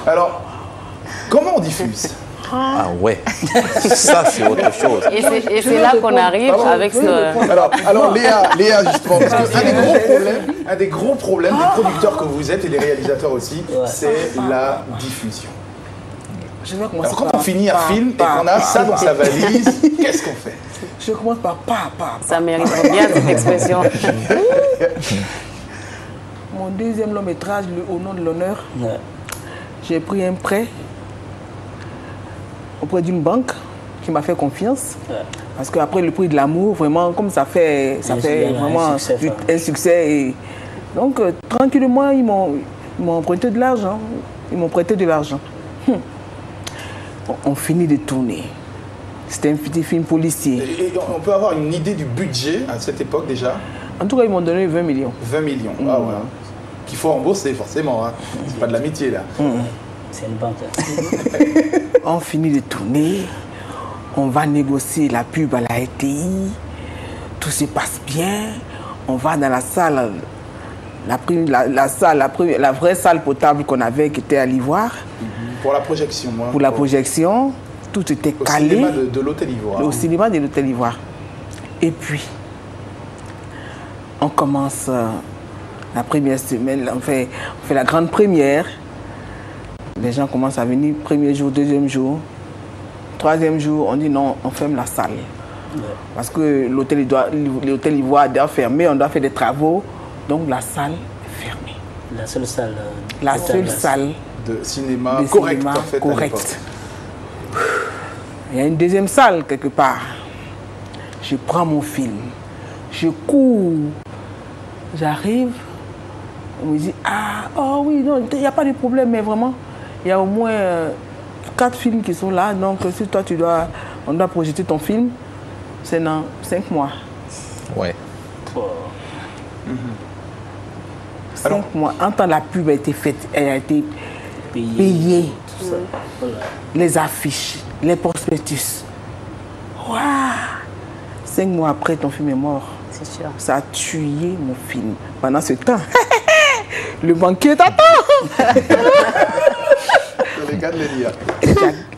alors comment on diffuse? Ah ouais, ça c'est autre chose. Et c'est là qu'on arrive avec ce... Alors Léa justement, parce qu'un des gros problèmes des producteurs que vous êtes et des réalisateurs aussi, c'est la diffusion. Je vais commencer Alors, quand par on finit un film et qu'on a ça dans sa valise, qu'est-ce qu'on fait? Je commence par Ça mérite bien cette expression. Mon deuxième long métrage, Au nom de l'honneur, j'ai pris un prêt auprès d'une banque qui m'a fait confiance. Parce qu'après le prix de l'amour, vraiment, comme ça fait vraiment un succès. Et donc, tranquillement, ils m'ont emprunté de l'argent. Ils m'ont prêté de l'argent. On finit de tourner. C'était un petit film policier. Et on peut avoir une idée du budget à cette époque déjà? En tout cas, ils m'ont donné 20 millions. 20 millions, ah ouais. Qu'il faut rembourser forcément, hein. C'est pas de l'amitié là. C'est une banque. On finit de tourner. On va négocier la pub à la RTI. Tout se passe bien. On va dans la salle, la vraie salle potable qu'on avait, qui était à l'Ivoire. Pour la projection, moi. Pour la projection, tout était calé. Au cinéma de l'Hôtel Ivoire. Au cinéma de l'Hôtel Ivoire. Et puis, on commence la première semaine, on fait la grande première. Les gens commencent à venir, premier jour, deuxième jour. Troisième jour, on dit non, on ferme la salle. Parce que l'Hôtel Ivoire doit fermer, on doit faire des travaux. Donc la salle est fermée. La seule salle. La seule salle de cinéma correct, en fait. Correct. Il y a une deuxième salle quelque part. Je prends mon film. Je cours. J'arrive. On me dit, oh oui, non, il n'y a pas de problème, mais vraiment, il y a au moins 4 films qui sont là. Donc si toi, on doit projeter ton film, c'est dans 5 mois. Ouais. 5 mois. En temps, la pub a été faite, elle a été payée. Les affiches, les prospectus. Waouh! 5 mois après, ton film est mort. C'est sûr. Ça a tué mon film. Pendant ce temps, le banquier t'attend.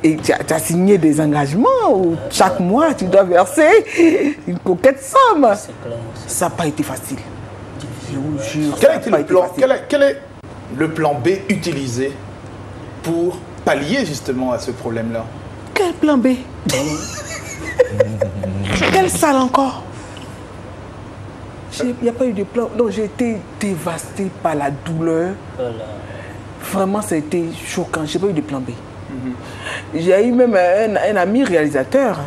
Et tu as signé des engagements où chaque mois, tu dois verser une coquette somme. Ça n'a pas été facile. Je vous jure. Quel est le plan B utilisé pour pallier justement à ce problème-là? Quel plan B? Quelle salle encore? Il n'y a pas eu de plan. Non, j'ai été dévastée par la douleur. Vraiment, ça a été choquant. Je n'ai pas eu de plan B. J'ai eu même un ami réalisateur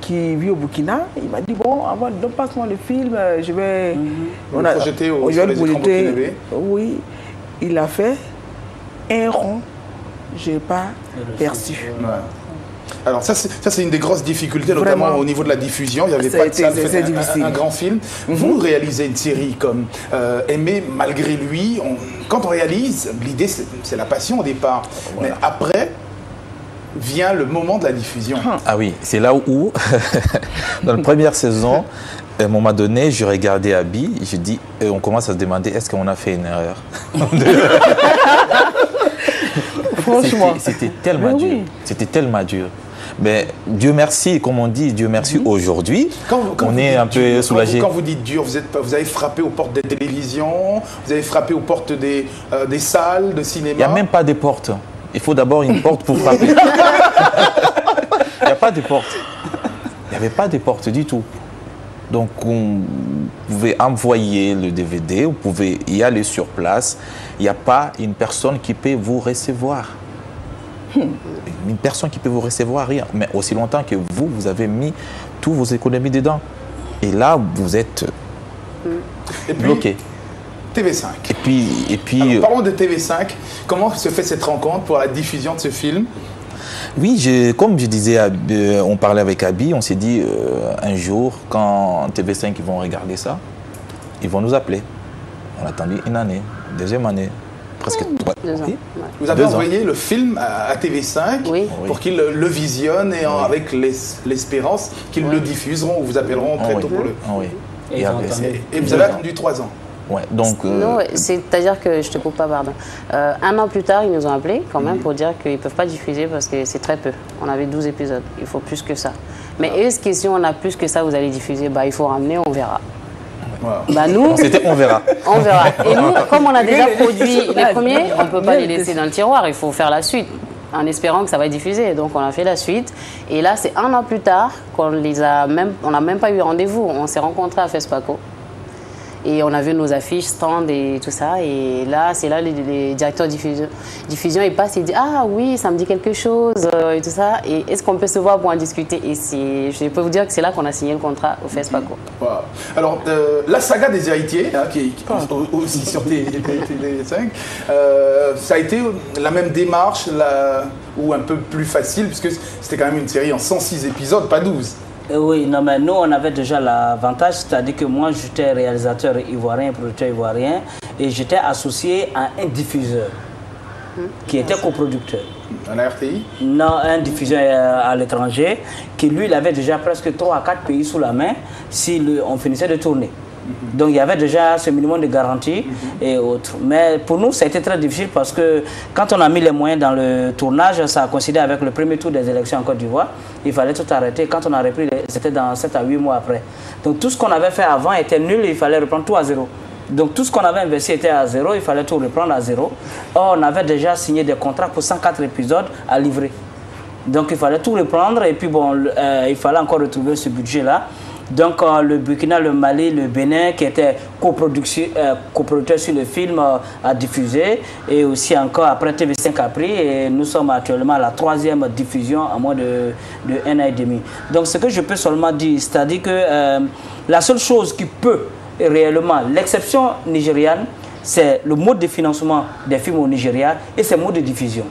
qui vit au Burkina. Il m'a dit, bon, donc passe-moi le film, je vais... On a projeté au projeter. Oui, il a fait un rond. Je n'ai pas perçu. Ouais. Alors ça c'est une des grosses difficultés, notamment au niveau de la diffusion. Il n'y avait pas de salle, un grand film. Vous réalisez une série comme Aimer malgré lui. Quand on réalise, l'idée c'est la passion au départ. Voilà. Mais après vient le moment de la diffusion. Ah oui, c'est là où, dans la première saison, à un moment donné, je regardais Abby, je dis, on commence à se demander, est-ce qu'on a fait une erreur? Franchement. C'était tellement dur. Oui. C'était tellement dur. Mais Dieu merci, comme on dit, Dieu merci aujourd'hui, on est un peu soulagé. Quand vous dites dur, vous avez frappé aux portes des télévisions, vous avez frappé aux portes des salles de cinéma. Il n'y a même pas de porte. Il faut d'abord une porte pour frapper. Il n'y a pas de porte. Il n'y avait pas de porte du tout. Donc, vous pouvez envoyer le DVD, vous pouvez y aller sur place. Il n'y a pas une personne qui peut vous recevoir. Une personne qui peut vous recevoir, rien. Mais aussi longtemps que vous avez mis toutes vos économies dedans. Et là, vous êtes bloqué. TV5. Et puis alors, parlons de TV5. Comment se fait cette rencontre pour la diffusion de ce film? Oui, comme je disais, on parlait avec Abby, on s'est dit un jour, quand TV5 ils vont regarder ça, ils vont nous appeler. On a attendu une année, deuxième année, presque 3 ans. Oui. Vous avez envoyé le film à TV5 pour qu'ils le visionnent et avec l'espérance qu'ils le diffuseront ou vous appelleront très tôt pour le... Et vous avez attendu 3 ans. Ouais, donc, non, c'est-à-dire que, je te coupe pas, pardon. 1 an plus tard, ils nous ont appelés quand même pour dire qu'ils ne peuvent pas diffuser parce que c'est très peu. On avait 12 épisodes, il faut plus que ça. Mais est-ce que si on a plus que ça, vous allez diffuser? Bah, il faut ramener, on verra. Bah, nous, c'était on verra. On verra. Et nous, comme on a déjà produit les premiers, on ne peut pas les laisser dans le tiroir, il faut faire la suite. en espérant que ça va être diffusé. Donc on a fait la suite. Et là, c'est 1 an plus tard qu'on n'a même pas eu rendez-vous. On s'est rencontrés à FESPACO. Et on a vu nos affiches, stands et tout ça. Et là, c'est là les directeurs de diffusion, ils passent et disent « Ah oui, ça me dit quelque chose et tout ça. Et est-ce qu'on peut se voir pour en discuter ?» Et je peux vous dire que c'est là qu'on a signé le contrat au FESPACO. Wow. Alors, la saga des héritiers, hein, qui aussi sur TV5, ça a été la même démarche ou un peu plus facile, puisque c'était quand même une série en 106 épisodes, pas 12. Oui, non, mais nous, on avait déjà l'avantage, c'est-à-dire que moi, j'étais réalisateur ivoirien, producteur ivoirien, et j'étais associé à un diffuseur qui était coproducteur. Un RTI? Non, un diffuseur à l'étranger, qui lui, il avait déjà presque 3 à 4 pays sous la main si on finissait de tourner. Donc il y avait déjà ce minimum de garantie et autres. Mais pour nous, ça a été très difficile parce que quand on a mis les moyens dans le tournage, ça a coïncidé avec le premier tour des élections en Côte d'Ivoire. Il fallait tout arrêter. Quand on a repris, c'était dans 7 à 8 mois après. Donc tout ce qu'on avait fait avant était nul et il fallait reprendre tout à zéro. Donc tout ce qu'on avait investi était à zéro, il fallait tout reprendre à zéro. Or, on avait déjà signé des contrats pour 104 épisodes à livrer. Donc il fallait tout reprendre et puis bon, il fallait encore retrouver ce budget-là. Donc le Burkina, le Mali, le Bénin qui était coproducteur sur le film a diffusé et aussi encore après TV5 a pris et nous sommes actuellement à la 3e diffusion en moins de 1 an et demi. Donc ce que je peux seulement dire, c'est-à-dire que la seule chose qui peut réellement, l'exception nigériane, c'est le mode de financement des films au Nigeria et c'est le mode de diffusion.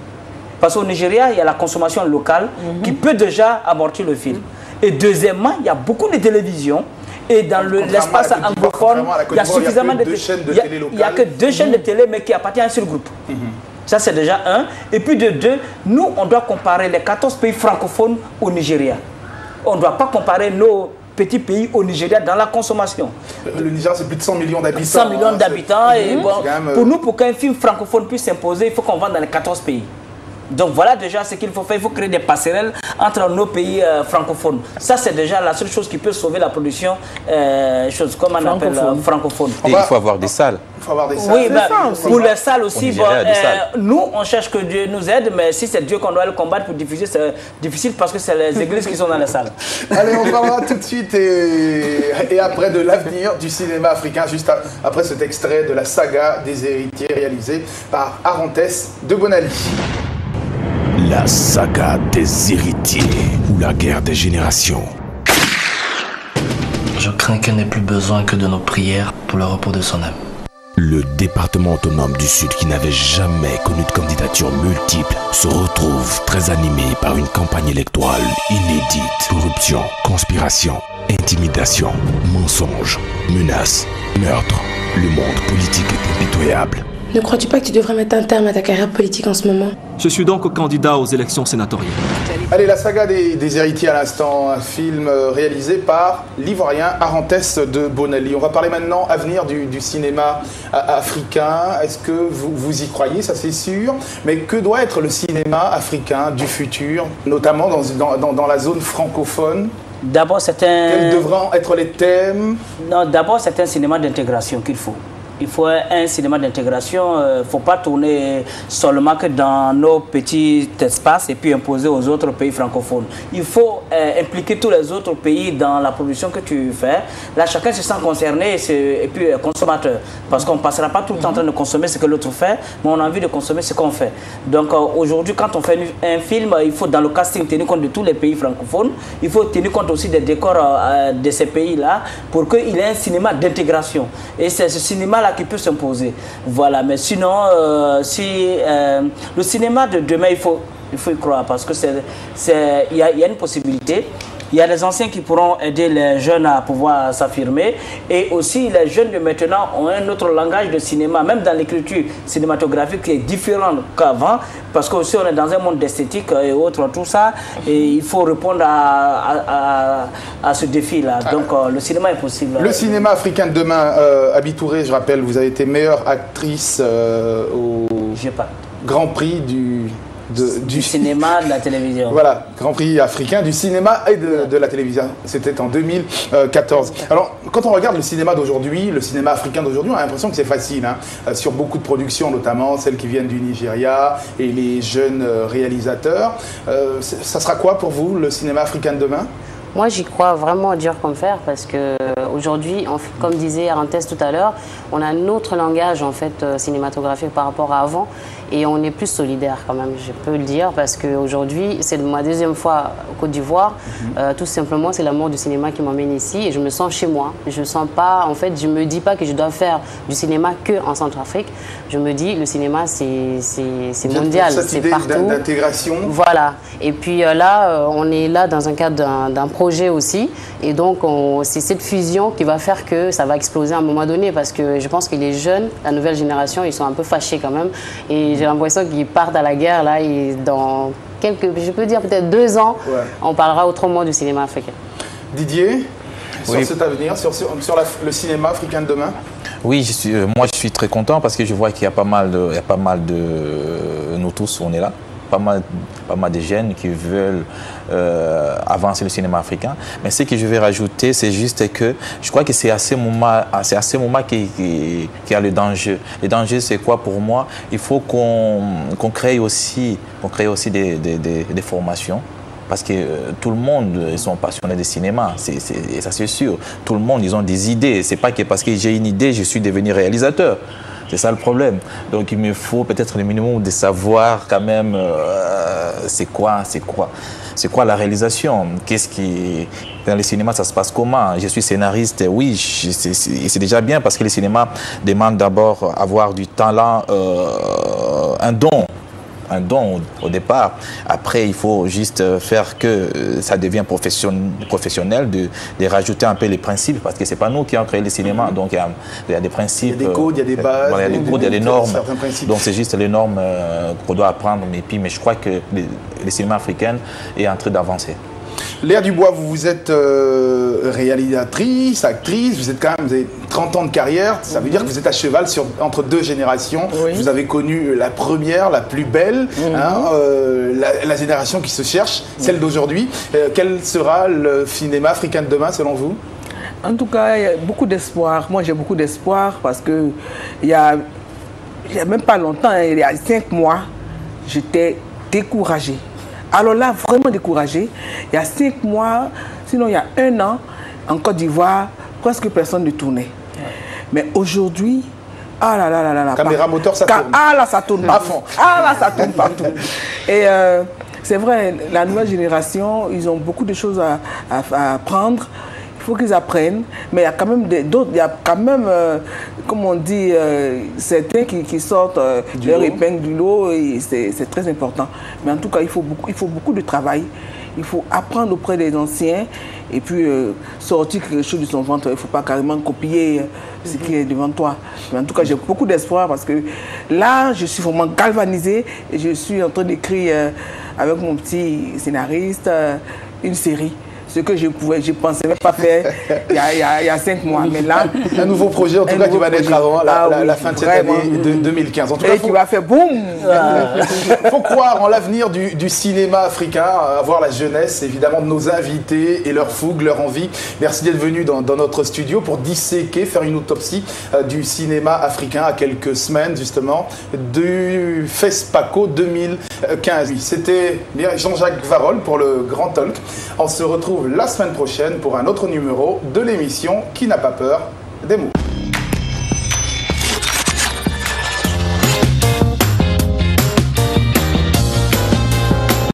Parce qu'au Nigeria, il y a la consommation locale qui peut déjà amortir le film. Et deuxièmement, il y a beaucoup de télévisions et dans l'espace anglophone, il y a suffisamment de chaînes de télé locales. Il n'y a que 2 chaînes de télé, mais qui appartiennent à un seul groupe. Ça, c'est déjà un. Et puis de 2, nous, on doit comparer les 14 pays francophones au Nigeria. On ne doit pas comparer nos petits pays au Nigeria dans la consommation. Le Nigeria, c'est plus de 100 millions d'habitants. 100 millions d'habitants. Et bon, pour nous, pour qu'un film francophone puisse s'imposer, il faut qu'on vende dans les 14 pays. Donc voilà déjà ce qu'il faut faire, il faut créer des passerelles entre nos pays francophones. Ça c'est déjà la seule chose qui peut sauver la production, comme on appelle francophone. Et il faut avoir des salles. Il faut avoir des salles. Oui, pour les salles aussi, nous on cherche que Dieu nous aide, mais si c'est Dieu qu'on doit le combattre pour diffuser, c'est difficile parce que c'est les églises qui sont dans les salles. Allez, on parlera tout de suite et après de l'avenir du cinéma africain, juste après cet extrait de la saga des héritiers réalisé par Arantès de Bonali. La saga des héritiers ou la guerre des générations. Je crains qu'elle n'ait plus besoin que de nos prières pour le repos de son âme. Le département autonome du Sud, qui n'avait jamais connu de candidature multiple, se retrouve très animé par une campagne électorale inédite. Corruption, conspiration, intimidation, mensonges, menaces, meurtres. Le monde politique est impitoyable. Ne crois-tu pas que tu devrais mettre un terme à ta carrière politique en ce moment? Je suis donc candidat aux élections sénatoriales. Allez, la saga des héritiers à l'instant, un film réalisé par l'Ivoirien Arantès de Bonali. On va parler maintenant avenir du cinéma africain. Est-ce que vous y croyez? Ça c'est sûr. Mais que doit être le cinéma africain du futur, notamment dans la zone francophone? D'abord, c'est un... Quels devront être les thèmes? Non, d'abord, c'est un cinéma d'intégration qu'il faut. Il faut un cinéma d'intégration. Il ne faut pas tourner seulement que dans nos petits espaces et puis imposer aux autres pays francophones. Il faut impliquer tous les autres pays dans la production que tu fais. Là, chacun se sent concerné et puis consommateur. Parce qu'on ne passera pas tout le temps en train de consommer ce que l'autre fait, mais on a envie de consommer ce qu'on fait. Donc aujourd'hui, quand on fait un film, il faut dans le casting tenir compte de tous les pays francophones. Il faut tenir compte aussi des décors de ces pays-là pour qu'il y ait un cinéma d'intégration. Et c'est ce cinéma-là qui peut s'imposer. Voilà, mais sinon, le cinéma de demain, il faut y croire parce que il y a une possibilité. Il y a des anciens qui pourront aider les jeunes à pouvoir s'affirmer et aussi les jeunes de maintenant ont un autre langage de cinéma, même dans l'écriture cinématographique qui est différent qu'avant parce qu'aussi on est dans un monde d'esthétique et autres, tout ça, et il faut répondre à ce défi-là. Donc le cinéma est possible. Le cinéma africain de demain, Abi Touré, je rappelle, vous avez été meilleure actrice au Grand Prix du cinéma, de la télévision. Voilà, Grand Prix africain du cinéma et de la télévision. C'était en 2014. Alors, quand on regarde le cinéma d'aujourd'hui, le cinéma africain d'aujourd'hui, on a l'impression que c'est facile, hein, sur beaucoup de productions, notamment celles qui viennent du Nigeria et les jeunes réalisateurs. Ça sera quoi pour vous, le cinéma africain de demain? Moi, j'y crois vraiment dur comme fer parce qu'aujourd'hui, comme disait Arantès tout à l'heure, on a un autre langage en fait, cinématographique par rapport à avant et on est plus solidaire quand même, je peux le dire, parce qu'aujourd'hui, c'est ma deuxième fois au Côte d'Ivoire. Tout simplement, c'est l'amour du cinéma qui m'emmène ici et je me sens chez moi. Je sens pas, en fait, je me dis pas que je dois faire du cinéma que en Centrafrique. Je me dis, le cinéma, c'est mondial, c'est partout. D'intégration. Voilà. Et puis là, on est là dans un cadre d'un projet aussi. Et donc, c'est cette fusion qui va faire que ça va exploser à un moment donné. Parce que je pense que les jeunes, la nouvelle génération, ils sont un peu fâchés quand même. Et j'ai l'impression qu'ils partent à la guerre là. Et dans je peux dire peut-être 2 ans, on parlera autrement du cinéma africain. Didier, sur cet avenir, sur le cinéma africain de demain? Oui, moi je suis très content parce que je vois qu'il y a pas mal de, nous tous, on est là, pas mal de jeunes qui veulent avancer le cinéma africain. Mais ce que je vais rajouter, c'est juste que je crois que c'est à ce moment qu'il y a le danger. Le danger, c'est quoi pour moi? Il faut qu'on crée aussi des formations. Parce que tout le monde, ils sont passionnés de cinéma, et ça c'est sûr. Tout le monde, ils ont des idées. C'est pas que parce que j'ai une idée, je suis devenu réalisateur. C'est ça le problème. Donc il me faut peut-être le minimum de savoir quand même c'est quoi la réalisation. Qu'est-ce qui dans le cinéma ça se passe comment? Je suis scénariste, oui, c'est déjà bien parce que le cinéma demande d'abord avoir du talent, un don au départ. Après, il faut juste faire que ça devienne professionnel, de rajouter un peu les principes, parce que c'est pas nous qui avons créé le cinéma, donc il y a des principes. Il y a des codes, il y a des bases. Il y a des codes, il y a des normes. Donc c'est juste les normes qu'on doit apprendre. Mais je crois que le cinéma africain est en train d'avancer. Léa Dubois, vous êtes réalisatrice, actrice, vous avez 30 ans de carrière, ça veut dire que vous êtes à cheval entre 2 générations. Oui. Vous avez connu la première, la plus belle, la génération qui se cherche, celle d'aujourd'hui. Quel sera le cinéma africain de demain selon vous? En tout cas, il y a beaucoup d'espoir. Moi, j'ai beaucoup d'espoir parce que il y a même pas longtemps, il y a 5 mois, j'étais découragée. Alors là, vraiment découragé. Il y a 5 mois, sinon il y a 1 an, en Côte d'Ivoire, presque personne ne tournait. Mais aujourd'hui, ah là là là là là. Caméra moteur, ça tourne. Ah là, ça tourne à fond. Ah là, ça tourne partout. Et c'est vrai, la nouvelle génération, ils ont beaucoup de choses à apprendre. Il faut qu'ils apprennent, mais il y a quand même d'autres, il y a quand même, comme on dit, certains qui sortent leur épingle du lot, et c'est très important. Mais en tout cas, il faut beaucoup de travail. Il faut apprendre auprès des anciens et puis sortir quelque chose de son ventre. Il ne faut pas carrément copier ce qui est devant toi. Mais en tout cas, j'ai beaucoup d'espoir parce que là, je suis vraiment galvanisée et je suis en train d'écrire avec mon petit scénariste une série. Ce que je pensais même pas faire il y a 5 mois. Mais là, un nouveau projet, en tout cas, qui va naître avant la fin de cette année de 2015. En tout cas, qui va faire boum. Il faut croire en l'avenir du cinéma africain, avoir la jeunesse, évidemment, de nos invités et leur fougue, leur envie. Merci d'être venu dans notre studio pour disséquer, faire une autopsie du cinéma africain à quelques semaines, justement, du FESPACO 2015. C'était Jean-Jacques Varol pour le Grand Talk. On se retrouve la semaine prochaine pour un autre numéro de l'émission Qui n'a pas peur des mots.